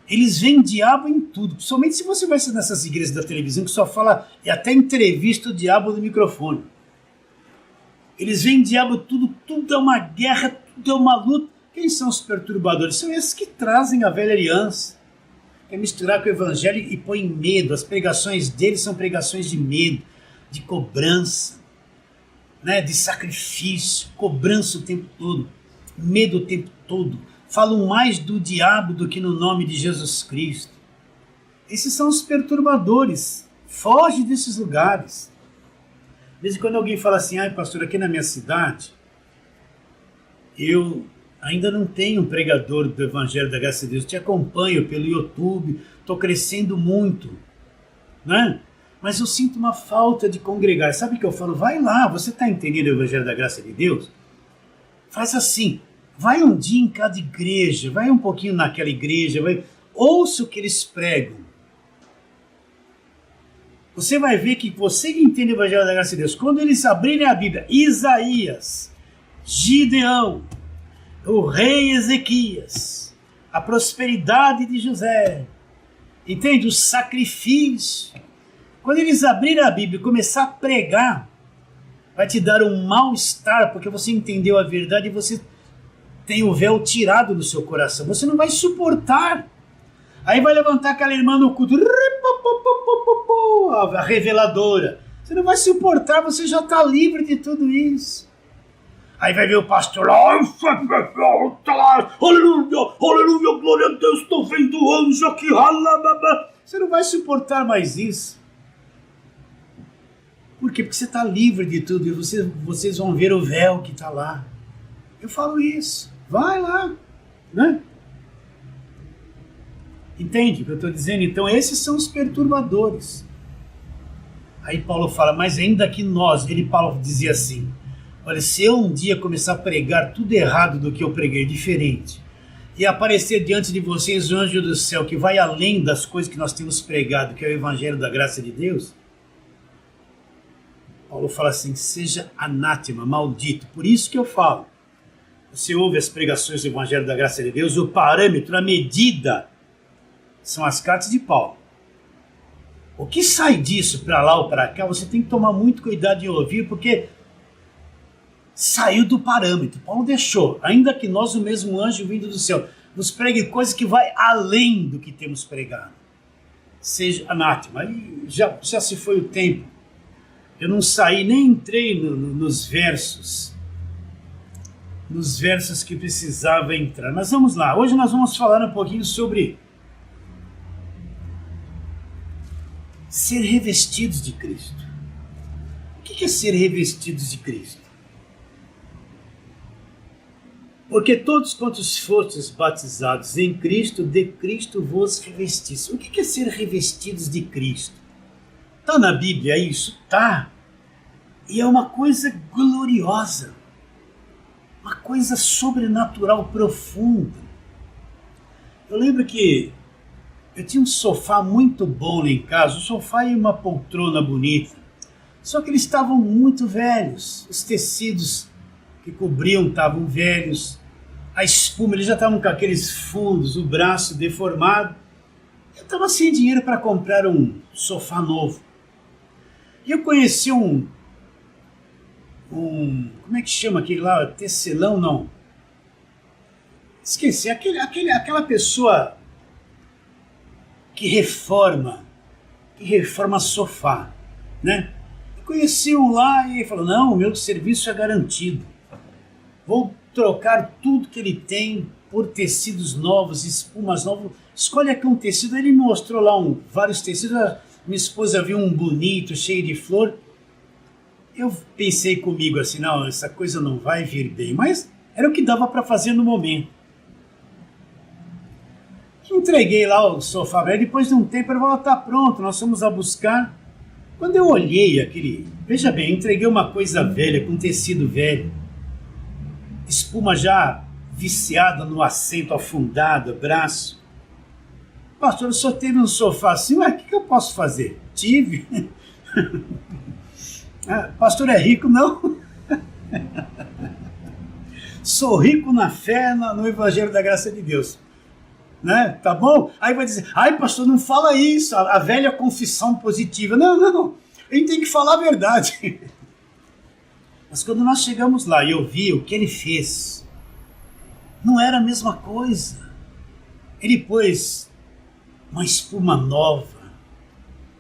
Speaker 1: Eles veem diabo em tudo. Principalmente se você vai nessas igrejas da televisão que só fala, e até entrevista o diabo no microfone. Eles veem diabo tudo é uma guerra, tudo é uma luta. Quem são os perturbadores? São esses que trazem a velha aliança. É misturar com o evangelho e põe medo. As pregações deles são pregações de medo, de cobrança, né? De sacrifício, cobrança o tempo todo, medo o tempo todo. Falam mais do diabo do que no nome de Jesus Cristo. Esses são os perturbadores. Foge desses lugares. De vez em quando alguém fala assim, pastor, aqui na minha cidade, eu ainda não tenho um pregador do Evangelho da Graça de Deus, te acompanho pelo YouTube, estou crescendo muito, né? Mas eu sinto uma falta de congregar. Sabe o que eu falo? Vai lá, você está entendendo o Evangelho da Graça de Deus? Faz assim, vai um dia em cada igreja, vai um pouquinho naquela igreja, ouça o que eles pregam. Você vai ver que você que entende o Evangelho da Graça de Deus, quando eles abrirem a Bíblia, Isaías, Gideão, o rei Ezequias, a prosperidade de José, entende? O sacrifício. Quando eles abrirem a Bíblia e começar a pregar, vai te dar um mal-estar, porque você entendeu a verdade e você tem o véu tirado do seu coração. Você não vai suportar. Aí vai levantar aquela irmã no culto, a reveladora. Você não vai suportar, você já está livre de tudo isso. Aí vai ver o pastor lá, aleluia, aleluia, glória a Deus, estou vendo o anjo aqui, você não vai suportar mais isso. Por quê? Porque você está livre de tudo e vocês vão ver o véu que está lá. Eu falo isso, vai lá, né? Entende o que eu estou dizendo? Então esses são os perturbadores. Aí Paulo fala, mas ainda que Paulo dizia assim, olha, se eu um dia começar a pregar tudo errado do que eu preguei, diferente, e aparecer diante de vocês o anjo do céu que vai além das coisas que nós temos pregado, que é o Evangelho da Graça de Deus, Paulo fala assim, seja anátema, maldito. Por isso que eu falo, Você ouve as pregações do Evangelho da Graça de Deus, o parâmetro, a medida, são as cartas de Paulo. O que sai disso para lá ou para cá, você tem que tomar muito cuidado em ouvir, porque saiu do parâmetro. Paulo deixou, ainda que nós, o mesmo anjo vindo do céu, nos pregue coisa que vai além do que temos pregado. Seja anátema. Aí já se foi o tempo. Eu não saí, nem entrei nos versos que precisava entrar. Mas vamos lá, hoje nós vamos falar um pouquinho sobre ser revestidos de Cristo. O que é ser revestidos de Cristo? Porque todos quantos fostes batizados em Cristo, de Cristo vos revestis. O que é ser revestidos de Cristo? Está na Bíblia isso? Está. E é uma coisa gloriosa. Uma coisa sobrenatural profunda. Eu lembro que eu tinha um sofá muito bom lá em casa, um sofá e uma poltrona bonita. Só que eles estavam muito velhos, os tecidos que cobriam estavam velhos, a espuma, eles já estavam com aqueles fundos, o braço deformado. Eu estava sem dinheiro para comprar um sofá novo. E eu conheci como é que chama aquele lá? Tecelão, não. Esqueci, aquela pessoa que reforma sofá, né? Eu conheci um lá e ele falou, não, o meu serviço é garantido. Vou trocar tudo que ele tem por tecidos novos, espumas novas. Escolhe aqui um tecido. Ele mostrou lá vários tecidos. Minha esposa viu um bonito, cheio de flor. Eu pensei comigo assim, não, essa coisa não vai vir bem. Mas era o que dava para fazer no momento. Entreguei lá o sofá velho. Depois de um tempo ele falou, está pronto, nós fomos a buscar. Quando eu olhei aquele... Veja bem, eu entreguei uma coisa velha, com tecido velho. Espuma já viciada no assento afundado, braço. Pastor, eu só teve um sofá assim, mas o que eu posso fazer? Tive. Pastor é rico? Não. Sou rico na fé, no Evangelho da Graça de Deus. Né? Tá bom? Aí vai dizer, ai pastor, não fala isso, a velha confissão positiva. Não. A gente tem que falar a verdade. Mas quando nós chegamos lá e eu vi o que ele fez, não era a mesma coisa. Ele pôs uma espuma nova,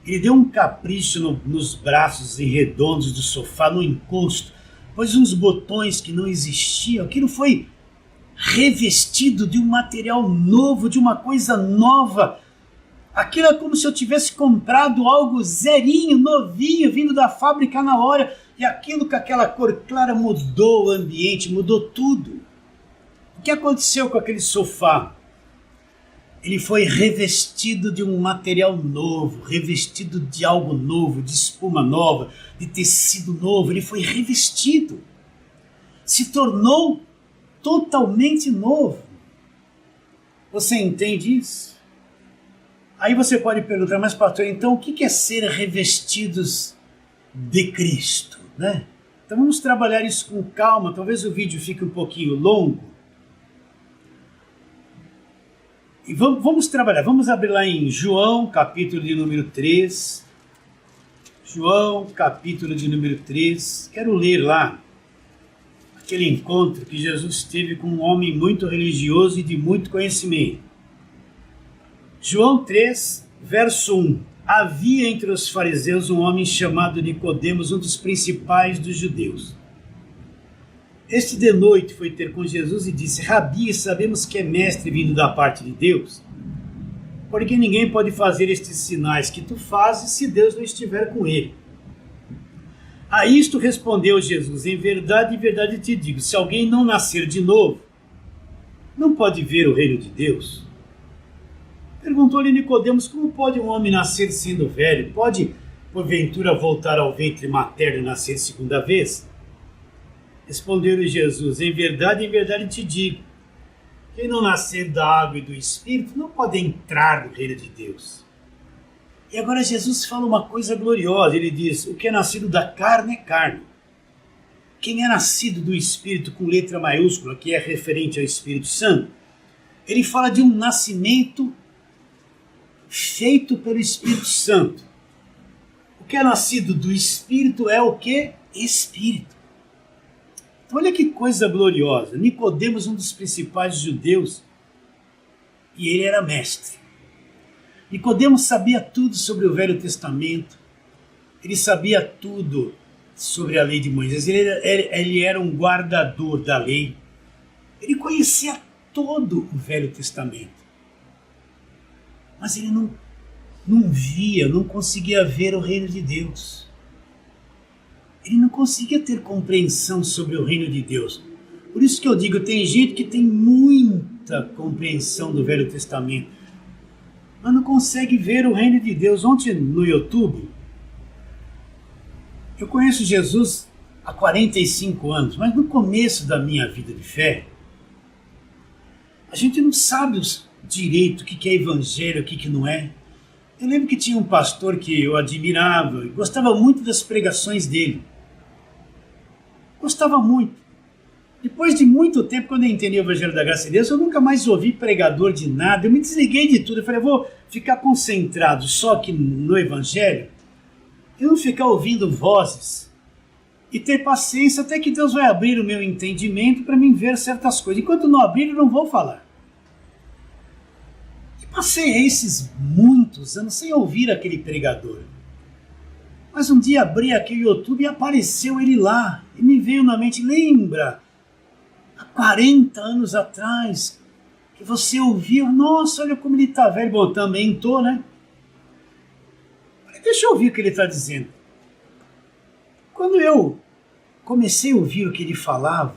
Speaker 1: ele deu um capricho nos braços redondos do sofá, no encosto, pôs uns botões que não existiam. Aquilo foi revestido de um material novo, de uma coisa nova. Aquilo é como se eu tivesse comprado algo zerinho, novinho, vindo da fábrica na hora. E aquilo com aquela cor clara mudou o ambiente, mudou tudo. O que aconteceu com aquele sofá? Ele foi revestido de um material novo, revestido de algo novo, de espuma nova, de tecido novo. Ele foi revestido. Se tornou totalmente novo. Você entende isso? Aí você pode perguntar, mas pastor, então o que é ser revestidos de Cristo? Né? Então vamos trabalhar isso com calma, talvez o vídeo fique um pouquinho longo. E vamos trabalhar, vamos abrir lá em João, capítulo de número 3. João, capítulo de número 3. Quero ler lá aquele encontro que Jesus teve com um homem muito religioso e de muito conhecimento. João 3, verso 1. Havia entre os fariseus um homem chamado Nicodemos, um dos principais dos judeus. Este de noite foi ter com Jesus e disse, Rabi, sabemos que é mestre vindo da parte de Deus, porque ninguém pode fazer estes sinais que tu fazes se Deus não estiver com ele. A isto respondeu Jesus, em verdade te digo, se alguém não nascer de novo, não pode ver o reino de Deus. Perguntou-lhe Nicodemos, como pode um homem nascer sendo velho? Pode, porventura, voltar ao ventre materno e nascer segunda vez? Respondeu-lhe Jesus, em verdade te digo, quem não nascer da água e do Espírito não pode entrar no reino de Deus. E agora Jesus fala uma coisa gloriosa, ele diz, o que é nascido da carne é carne, quem é nascido do Espírito com letra maiúscula, que é referente ao Espírito Santo, ele fala de um nascimento feito pelo Espírito Santo. O que é nascido do Espírito é o que? Espírito. Então olha que coisa gloriosa. Nicodemos, um dos principais judeus, e ele era mestre. Nicodemos sabia tudo sobre o Velho Testamento, ele sabia tudo sobre a lei de Moisés, ele era um guardador da lei, ele conhecia todo o Velho Testamento, mas ele não via, não conseguia ver o reino de Deus, ele não conseguia ter compreensão sobre o reino de Deus. Por isso que eu digo, tem gente que tem muita compreensão do Velho Testamento, mas não consegue ver o reino de Deus. Ontem no YouTube, eu conheço Jesus há 45 anos, mas no começo da minha vida de fé, a gente não sabe direito o que é evangelho, o que não é. Eu lembro que tinha um pastor que eu admirava, e gostava muito das pregações dele. Gostava muito. Depois de muito tempo, quando eu entendi o Evangelho da Graça de Deus, eu nunca mais ouvi pregador de nada, eu me desliguei de tudo. Eu falei, eu vou ficar concentrado só aqui no Evangelho, e não ficar ouvindo vozes, e ter paciência até que Deus vai abrir o meu entendimento para mim ver certas coisas. Enquanto não abrir, eu não vou falar. E passei esses muitos anos sem ouvir aquele pregador. Mas um dia abri aqui o YouTube e apareceu ele lá, e me veio na mente, lembra? Há 40 anos atrás, que você ouviu, nossa, olha como ele está velho. Bom, também estou, né? Deixa eu ouvir o que ele está dizendo. Quando eu comecei a ouvir o que ele falava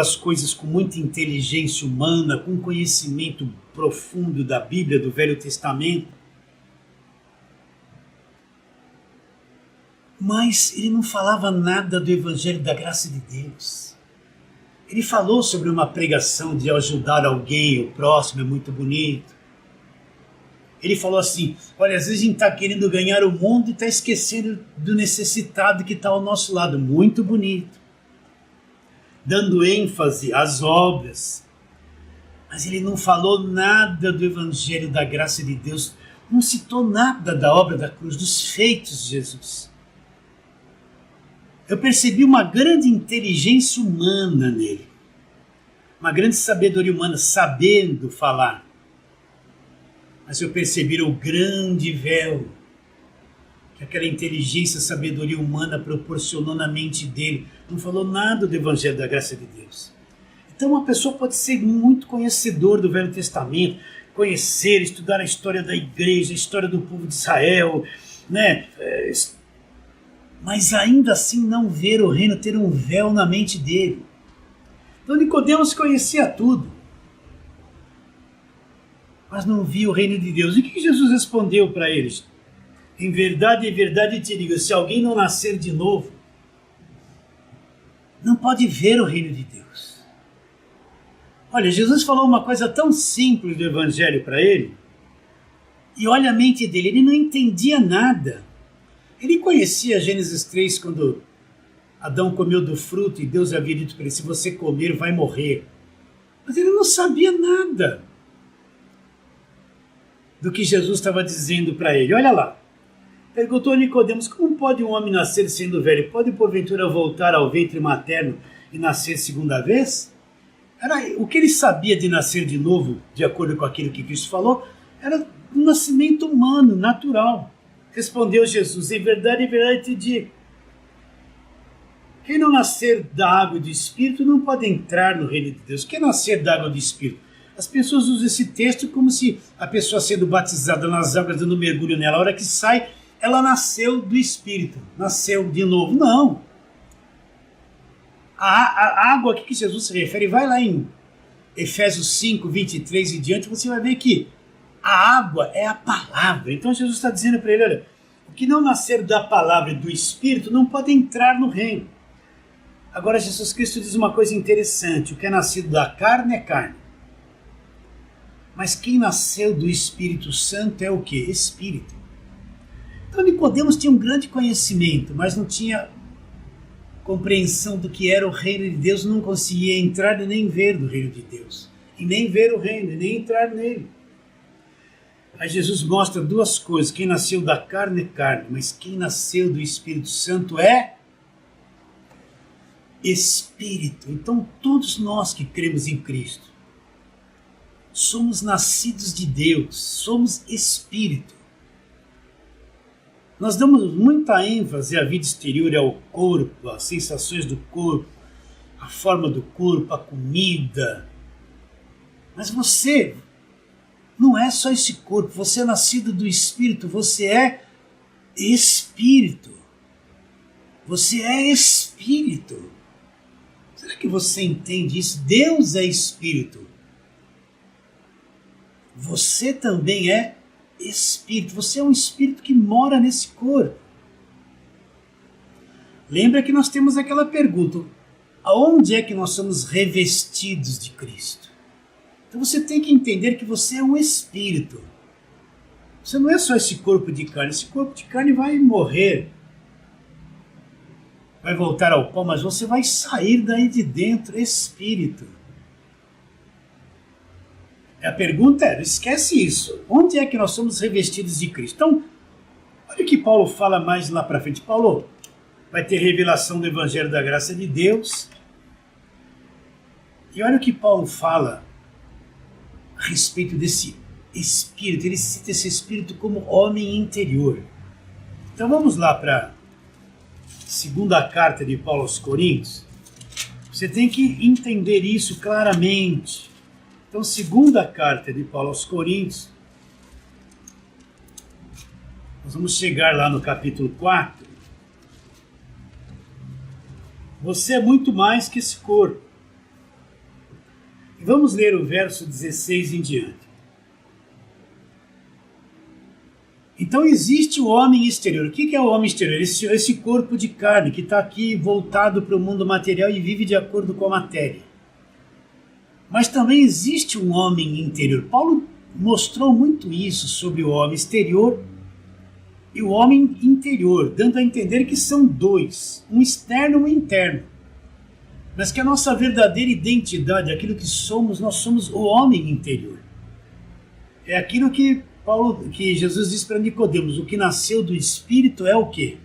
Speaker 1: as coisas com muita inteligência humana, com conhecimento profundo da Bíblia, do Velho Testamento, mas ele não falava nada do Evangelho da Graça de Deus. Ele falou sobre uma pregação de ajudar alguém, o próximo, é muito bonito. Ele falou assim, olha, às vezes a gente está querendo ganhar o mundo e está esquecendo do necessitado que está ao nosso lado. Muito bonito. Dando ênfase às obras. Mas ele não falou nada do Evangelho da Graça de Deus. Não citou nada da obra da cruz, dos feitos de Jesus. Eu percebi uma grande inteligência humana nele. Uma grande sabedoria humana, sabendo falar. Mas eu percebi o grande véu que aquela inteligência, sabedoria humana proporcionou na mente dele. Não falou nada do Evangelho da Graça de Deus. Então uma pessoa pode ser muito conhecedor do Velho Testamento, conhecer, estudar a história da igreja, a história do povo de Israel, né? Mas ainda assim não ver o reino, ter um véu na mente dele. Então Nicodemos conhecia tudo, mas não via o reino de Deus. E o que Jesus respondeu para eles? Em verdade te digo, se alguém não nascer de novo, não pode ver o reino de Deus. Olha, Jesus falou uma coisa tão simples do Evangelho para ele, e olha a mente dele, ele não entendia nada. Ele conhecia Gênesis 3, quando Adão comeu do fruto e Deus havia dito para ele, se você comer vai morrer. Mas ele não sabia nada do que Jesus estava dizendo para ele. Olha lá, perguntou a Nicodemos, como pode um homem nascer sendo velho? Pode porventura voltar ao ventre materno e nascer segunda vez? O que ele sabia de nascer de novo, de acordo com aquilo que Cristo falou, era um nascimento humano, natural. Respondeu Jesus, em verdade te digo, quem não nascer da água e do Espírito não pode entrar no reino de Deus. Quem nascer da água e do Espírito? As pessoas usam esse texto como se a pessoa sendo batizada nas águas, dando mergulho nela, a hora que sai, ela nasceu do Espírito, nasceu de novo. Não. A água aqui que Jesus se refere, vai lá em Efésios 5, 23 e diante, você vai ver que a água é a palavra. Então Jesus está dizendo para ele, olha, o que não nascer da palavra e do Espírito não pode entrar no reino. Agora Jesus Cristo diz uma coisa interessante, o que é nascido da carne é carne. Mas quem nasceu do Espírito Santo é o quê? Espírito. Então Nicodemos tinha um grande conhecimento, mas não tinha compreensão do que era o reino de Deus, não conseguia entrar e nem ver do reino de Deus. E nem ver o reino, e nem entrar nele. Aí Jesus mostra duas coisas. Quem nasceu da carne é carne, mas quem nasceu do Espírito Santo é Espírito. Então todos nós que cremos em Cristo, somos nascidos de Deus, somos Espírito. Nós damos muita ênfase à vida exterior, ao corpo, às sensações do corpo, à forma do corpo, à comida. Mas você não é só esse corpo, você é nascido do Espírito, você é Espírito. Você é Espírito. Será que você entende isso? Deus é Espírito. Você também é Espírito, você é um Espírito que mora nesse corpo. Lembra que nós temos aquela pergunta: aonde é que nós somos revestidos de Cristo? Então você tem que entender que você é um Espírito. Você não é só esse corpo de carne. Esse corpo de carne vai morrer, vai voltar ao pó, mas você vai sair daí de dentro, Espírito. A pergunta é, esquece isso. Onde é que nós somos revestidos de Cristo? Então, olha o que Paulo fala mais lá para frente. Paulo vai ter revelação do Evangelho da Graça de Deus. E olha o que Paulo fala a respeito desse Espírito. Ele cita esse Espírito como homem interior. Então vamos lá para a segunda carta de Paulo aos Coríntios. Você tem que entender isso claramente. Então, segunda carta de Paulo aos Coríntios, nós vamos chegar lá no capítulo 4. Você é muito mais que esse corpo. E vamos ler o verso 16 em diante. Então existe o homem exterior. O que é o homem exterior? Esse corpo de carne que está aqui voltado para o mundo material e vive de acordo com a matéria. Mas também existe um homem interior. Paulo mostrou muito isso sobre o homem exterior e o homem interior, dando a entender que são dois, um externo e um interno. Mas que a nossa verdadeira identidade, aquilo que somos, nós somos o homem interior. É aquilo que Jesus disse para Nicodemos: o que nasceu do Espírito é o quê?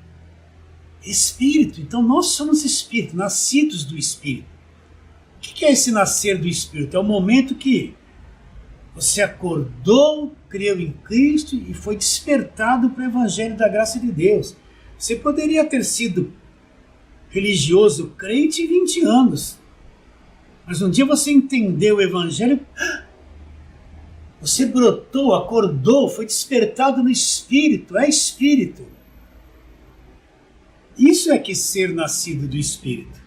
Speaker 1: Espírito. Então nós somos Espírito, nascidos do Espírito. O que é esse nascer do Espírito? É o momento que você acordou, creu em Cristo e foi despertado para o Evangelho da Graça de Deus. Você poderia ter sido religioso, crente 20 anos, mas um dia você entendeu o Evangelho, você brotou, acordou, foi despertado no Espírito, é Espírito. Isso é que ser nascido do Espírito.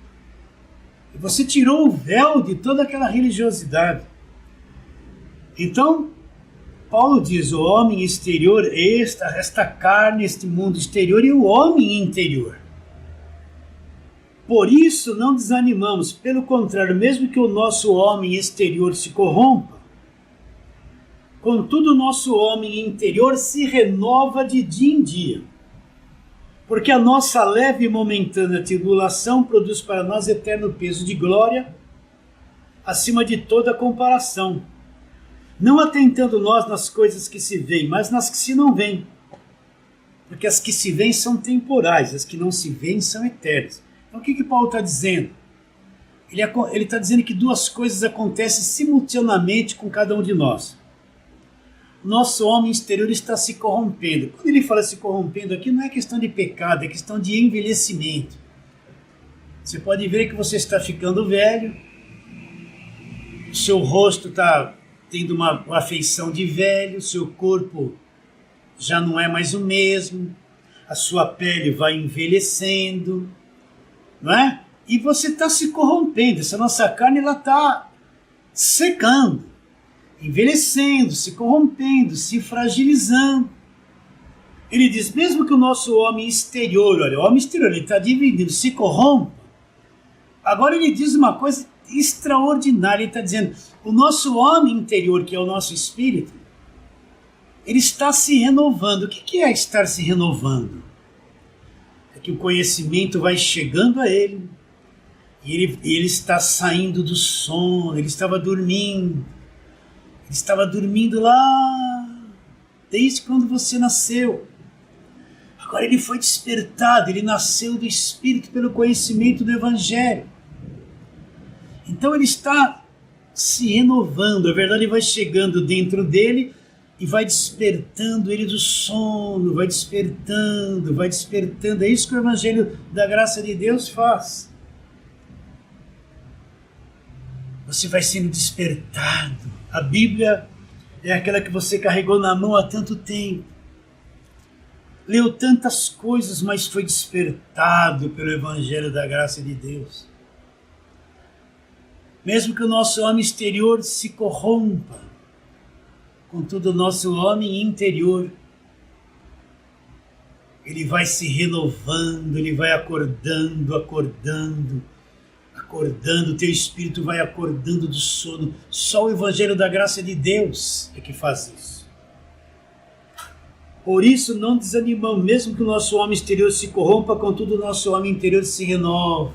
Speaker 1: Você tirou o véu de toda aquela religiosidade. Então, Paulo diz: o homem exterior, esta carne, este mundo exterior, e o homem interior. Por isso não desanimamos, pelo contrário, mesmo que o nosso homem exterior se corrompa, contudo o nosso homem interior se renova de dia em dia. Porque a nossa leve e momentânea tribulação produz para nós eterno peso de glória, acima de toda comparação, não atentando nós nas coisas que se veem, mas nas que se não veem. Porque as que se veem são temporais, as que não se veem são eternas. Então o que Paulo está dizendo? Ele está dizendo que duas coisas acontecem simultaneamente com cada um de nós. Nosso homem exterior está se corrompendo. Quando ele fala se corrompendo aqui, não é questão de pecado, é questão de envelhecimento. Você pode ver que você está ficando velho, o seu rosto está tendo uma afeição de velho, o seu corpo já não é mais o mesmo, a sua pele vai envelhecendo, não é? E você está se corrompendo, essa nossa carne está secando, envelhecendo, se corrompendo, se fragilizando. Ele diz, mesmo que o nosso homem exterior, olha, o homem exterior, ele está dividindo, se corrompa. Agora ele diz uma coisa extraordinária, ele está dizendo, o nosso homem interior, que é o nosso espírito, ele está se renovando. O que é estar se renovando? que o conhecimento vai chegando a ele, e ele está saindo do sono, ele estava dormindo lá, desde quando você nasceu. Agora ele foi despertado, ele nasceu do Espírito pelo conhecimento do Evangelho. Então ele está se renovando, a verdade vai chegando dentro dele e vai despertando ele do sono, vai despertando. É isso que o Evangelho da Graça de Deus faz. Você vai sendo despertado. A Bíblia é aquela que você carregou na mão há tanto tempo. Leu tantas coisas, mas foi despertado pelo Evangelho da Graça de Deus. Mesmo que o nosso homem exterior se corrompa, contudo o nosso homem interior, ele vai se renovando, ele vai acordando, o teu espírito vai acordando do sono. Só o Evangelho da Graça de Deus é que faz isso. Por isso não desanimamos, mesmo que o nosso homem exterior se corrompa, contudo o nosso homem interior se renova,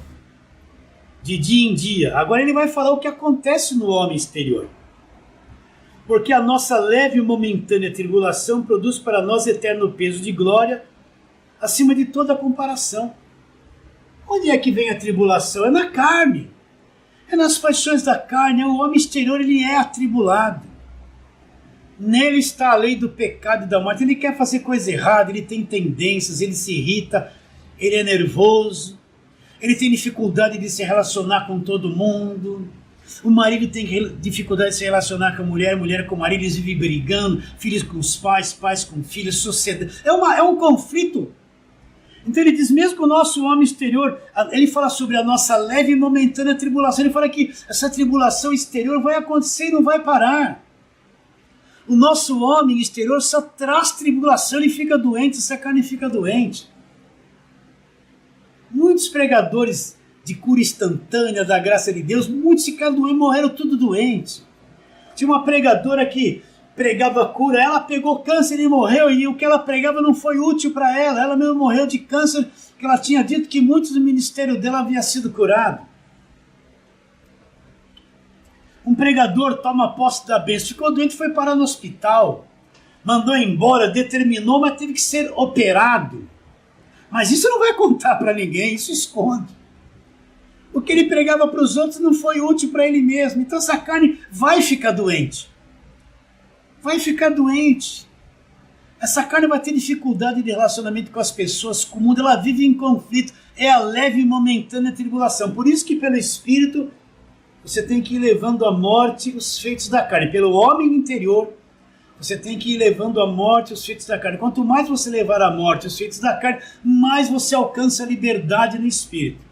Speaker 1: de dia em dia. Agora ele vai falar o que acontece no homem exterior. Porque a nossa leve e momentânea tribulação produz para nós eterno peso de glória, acima de toda comparação. Onde é que vem a tribulação? É na carne. É nas paixões da carne. O homem exterior, ele é atribulado. Nele está a lei do pecado e da morte. Ele quer fazer coisa errada, ele tem tendências, ele se irrita, ele é nervoso, ele tem dificuldade de se relacionar com todo mundo. O marido tem dificuldade de se relacionar com a mulher com o marido, eles vivem brigando, filhos com os pais, pais com filhos, sociedade. É um conflito. Então ele diz, mesmo que o nosso homem exterior, ele fala sobre a nossa leve e momentânea tribulação, ele fala que essa tribulação exterior vai acontecer e não vai parar. O nosso homem exterior só traz tribulação, ele fica doente, essa carne fica doente. Muitos pregadores de cura instantânea da graça de Deus, muitos ficaram doentes, morreram tudo doentes. Tinha uma pregadora que pregava cura, ela pegou câncer e morreu, e o que ela pregava não foi útil para ela, ela mesmo morreu de câncer, que ela tinha dito que muitos do ministério dela havia sido curado. Um pregador toma posse da bênção, ficou doente, foi parar no hospital, mandou embora, determinou, mas teve que ser operado. Mas isso não vai contar para ninguém, isso esconde. O que ele pregava para os outros não foi útil para ele mesmo. Então essa carne vai ficar doente. Vai ficar doente. Essa carne vai ter dificuldade de relacionamento com as pessoas, com o mundo, ela vive em conflito. É a leve e momentânea tribulação. Por isso que pelo Espírito você tem que ir levando à morte os feitos da carne. Pelo homem interior, você tem que ir levando à morte os feitos da carne. Quanto mais você levar à morte os feitos da carne, mais você alcança a liberdade no Espírito.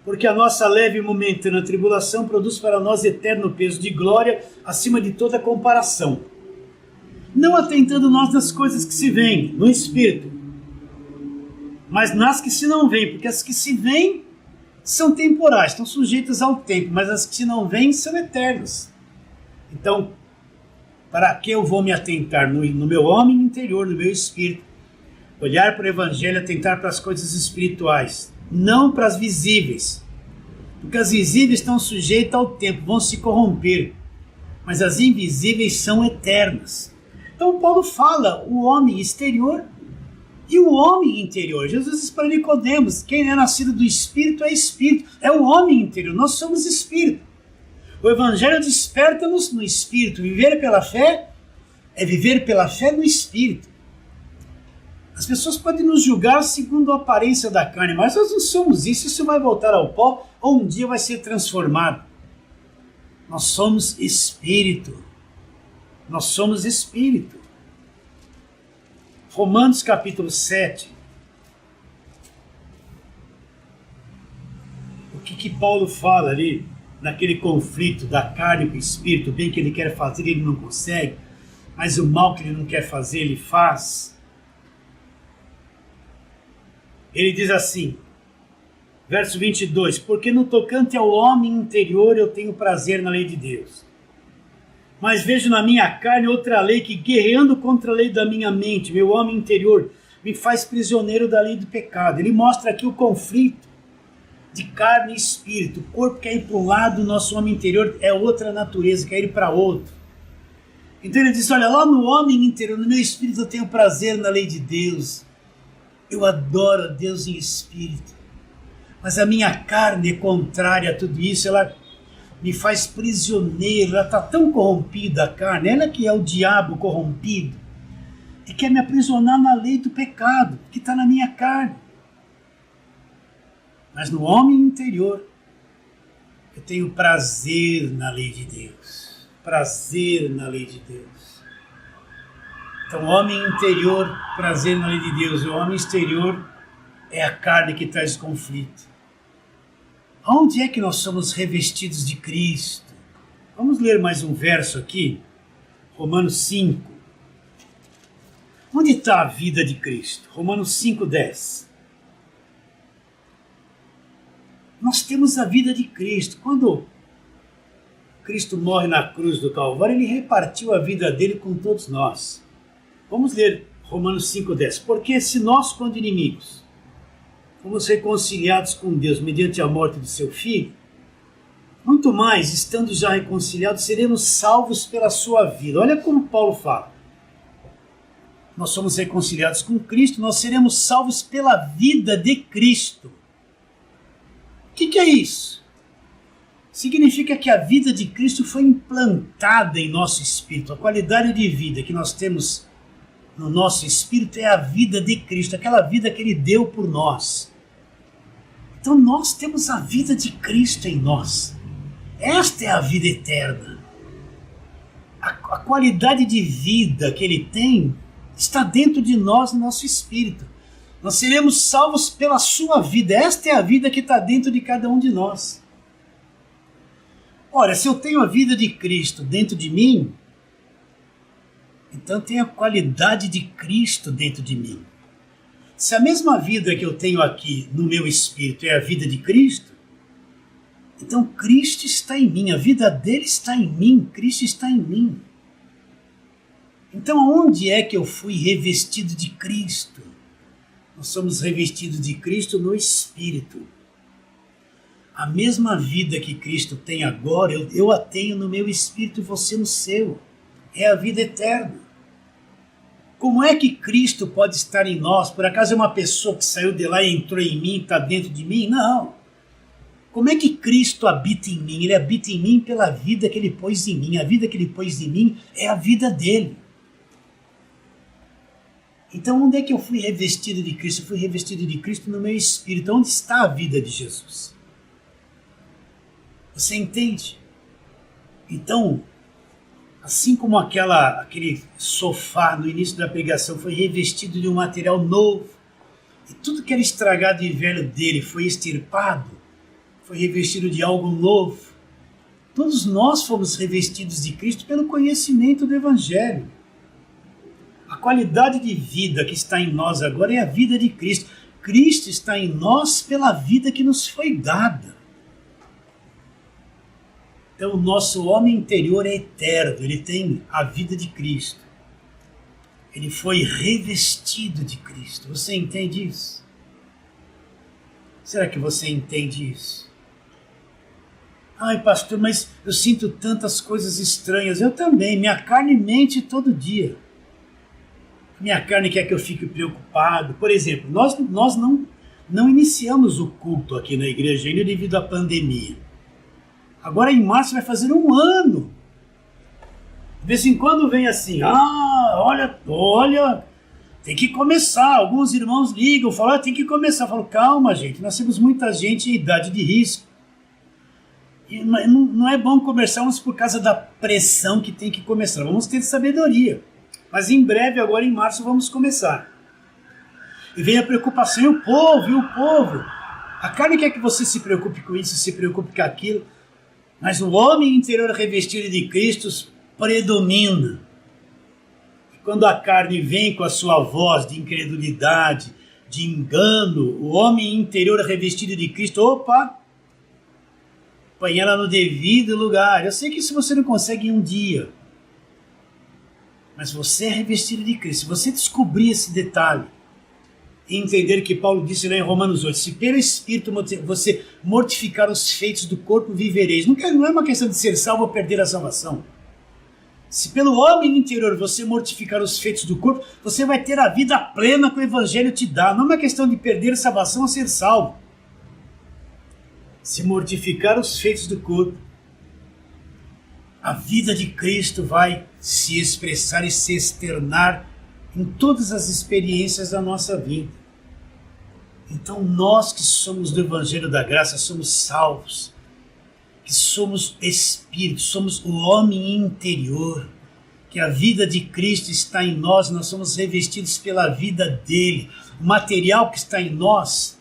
Speaker 1: Porque a nossa leve e momentânea tribulação produz para nós eterno peso de glória acima de toda comparação. Não atentando nós nas coisas que se veem, no Espírito, mas nas que se não veem, porque as que se veem são temporais, estão sujeitas ao tempo, mas as que se não veem são eternas. Então, para que eu vou me atentar no meu homem interior, no meu espírito, olhar para o Evangelho, atentar para as coisas espirituais, não para as visíveis, porque as visíveis estão sujeitas ao tempo, vão se corromper, mas as invisíveis são eternas. Então Paulo fala o homem exterior e o homem interior. Jesus disse para Nicodemos, quem é nascido do Espírito, é o homem interior, nós somos Espírito. O Evangelho desperta-nos no Espírito. Viver pela fé é viver pela fé no Espírito. As pessoas podem nos julgar segundo a aparência da carne, mas nós não somos isso. Isso vai voltar ao pó ou um dia vai ser transformado. Nós somos Espírito. Nós somos Espírito. Romanos capítulo 7. O que Paulo fala ali? Naquele conflito da carne com o espírito, o bem que ele quer fazer ele não consegue, mas o mal que ele não quer fazer ele faz. Ele diz assim, verso 22, porque no tocante ao homem interior eu tenho prazer na lei de Deus, mas vejo na minha carne outra lei que, guerreando contra a lei da minha mente, meu homem interior, me faz prisioneiro da lei do pecado. Ele mostra aqui o conflito de carne e espírito. O corpo quer ir para um lado, o nosso homem interior é outra natureza, quer ir para outro. Então ele diz, olha, lá no homem interior, no meu espírito eu tenho prazer na lei de Deus. Eu adoro a Deus em espírito. Mas a minha carne é contrária a tudo isso, ela me faz prisioneiro, ela está tão corrompida a carne, ela que é o diabo corrompido, e quer me aprisionar na lei do pecado, que está na minha carne. Mas no homem interior, eu tenho prazer na lei de Deus. Prazer na lei de Deus. Então, o homem interior, prazer na lei de Deus. O homem exterior é a carne que traz conflito. Onde é que nós somos revestidos de Cristo? Vamos ler mais um verso aqui. Romanos 5. Onde está a vida de Cristo? Romanos 5:10. Nós temos a vida de Cristo. Quando Cristo morre na cruz do Calvário, ele repartiu a vida dele com todos nós. Vamos ler Romanos 5:10. Porque se nós, quando inimigos, fomos reconciliados com Deus mediante a morte do seu Filho, muito mais, estando já reconciliados, seremos salvos pela sua vida. Olha como Paulo fala. Nós somos reconciliados com Cristo, nós seremos salvos pela vida de Cristo. O que é isso? Significa que a vida de Cristo foi implantada em nosso espírito. A qualidade de vida que nós temos no nosso espírito é a vida de Cristo, aquela vida que Ele deu por nós. Então nós temos a vida de Cristo em nós. Esta é a vida eterna. A qualidade de vida que Ele tem está dentro de nós, no nosso espírito. Nós seremos salvos pela sua vida. Esta é a vida que está dentro de cada um de nós. Ora, se eu tenho a vida de Cristo dentro de mim, então tem a qualidade de Cristo dentro de mim. Se a mesma vida que eu tenho aqui no meu espírito é a vida de Cristo, então Cristo está em mim, a vida dele está em mim, Cristo está em mim. Então onde é que eu fui revestido de Cristo? Nós somos revestidos de Cristo no espírito. A mesma vida que Cristo tem agora, eu a tenho no meu espírito e você no seu. É a vida eterna. Como é que Cristo pode estar em nós? Por acaso é uma pessoa que saiu de lá e entrou em mim, está dentro de mim? Não. Como é que Cristo habita em mim? Ele habita em mim pela vida que Ele pôs em mim. A vida que Ele pôs em mim é a vida dele. Então onde é que eu fui revestido de Cristo? Eu fui revestido de Cristo no meu espírito. Onde está a vida de Jesus? Você entende? Então, assim como aquele sofá no início da pregação foi revestido de um material novo, e tudo que era estragado e velho dele foi extirpado, foi revestido de algo novo, todos nós fomos revestidos de Cristo pelo conhecimento do Evangelho. A qualidade de vida que está em nós agora é a vida de Cristo. Cristo está em nós pela vida que nos foi dada. Então o nosso homem interior é eterno, ele tem a vida de Cristo. Ele foi revestido de Cristo. Você entende isso? Será que você entende isso? Ai, pastor, mas eu sinto tantas coisas estranhas. Eu também, minha carne mente todo dia. Minha carne quer que eu fique preocupado. Por exemplo, nós não iniciamos o culto aqui na igreja ainda devido à pandemia. Agora em março vai fazer um ano. De vez em quando vem assim, olha, tem que começar. Alguns irmãos ligam, falam, tem que começar. Eu falo, calma gente, nós temos muita gente em idade de risco. E não é bom começarmos por causa da pressão que tem que começar. Vamos ter sabedoria. Mas em breve, agora em março, vamos começar. E vem a preocupação, e o povo. A carne quer que você se preocupe com isso, se preocupe com aquilo. Mas o homem interior revestido de Cristo predomina. E quando a carne vem com a sua voz de incredulidade, de engano, o homem interior revestido de Cristo, põe ela no devido lugar. Eu sei que isso você não consegue em um dia. Mas você é revestido de Cristo. Se você descobrir esse detalhe, e entender que Paulo disse lá em Romanos 8, se pelo Espírito você mortificar os feitos do corpo, vivereis. Não é uma questão de ser salvo ou perder a salvação. Se pelo homem interior você mortificar os feitos do corpo, você vai ter a vida plena que o Evangelho te dá. Não é uma questão de perder a salvação ou ser salvo. Se mortificar os feitos do corpo, a vida de Cristo vai se expressar e se externar em todas as experiências da nossa vida. Então nós que somos do Evangelho da Graça, somos salvos, que somos Espírito, somos o homem interior, que a vida de Cristo está em nós, nós somos revestidos pela vida dele. O material que está em nós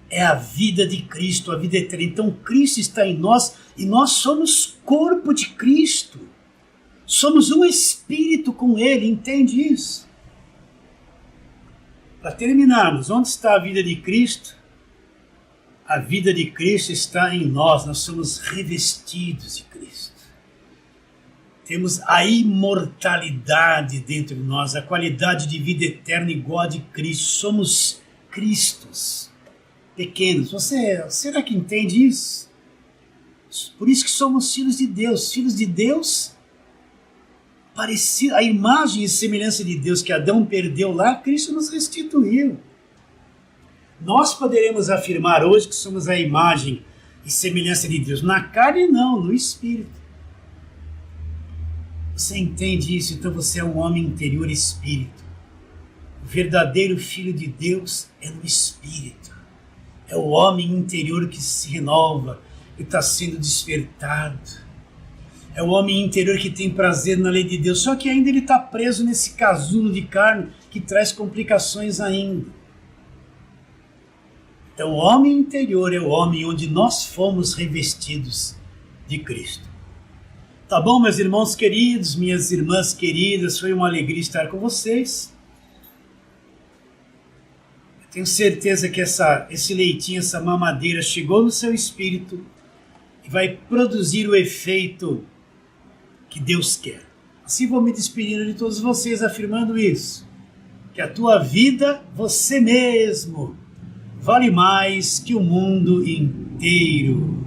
Speaker 1: é a vida de Cristo, a vida eterna. Então Cristo está em nós e nós somos corpo de Cristo. Somos um Espírito com ele, entende isso? Para terminarmos, onde está a vida de Cristo? A vida de Cristo está em nós, nós somos revestidos de Cristo. Temos a imortalidade dentro de nós, a qualidade de vida eterna igual a de Cristo. Somos Cristos pequenos. Você, será que entende isso? Por isso que somos filhos de Deus. Filhos de Deus, a imagem e semelhança de Deus que Adão perdeu lá, Cristo nos restituiu. Nós poderemos afirmar hoje que somos a imagem e semelhança de Deus. Na carne não, no Espírito. Você entende isso? Então você é um homem interior espírito. O verdadeiro Filho de Deus é no Espírito. É o homem interior que se renova, que está sendo despertado. É o homem interior que tem prazer na lei de Deus. Só que ainda ele está preso nesse casulo de carne que traz complicações ainda. Então o homem interior é o homem onde nós fomos revestidos de Cristo. Tá bom, meus irmãos queridos, minhas irmãs queridas, foi uma alegria estar com vocês. Eu tenho certeza que esse leitinho, essa mamadeira chegou no seu espírito e vai produzir o efeito que Deus quer. Assim vou me despedindo de todos vocês afirmando isso, que a tua vida, você mesmo, vale mais que o mundo inteiro.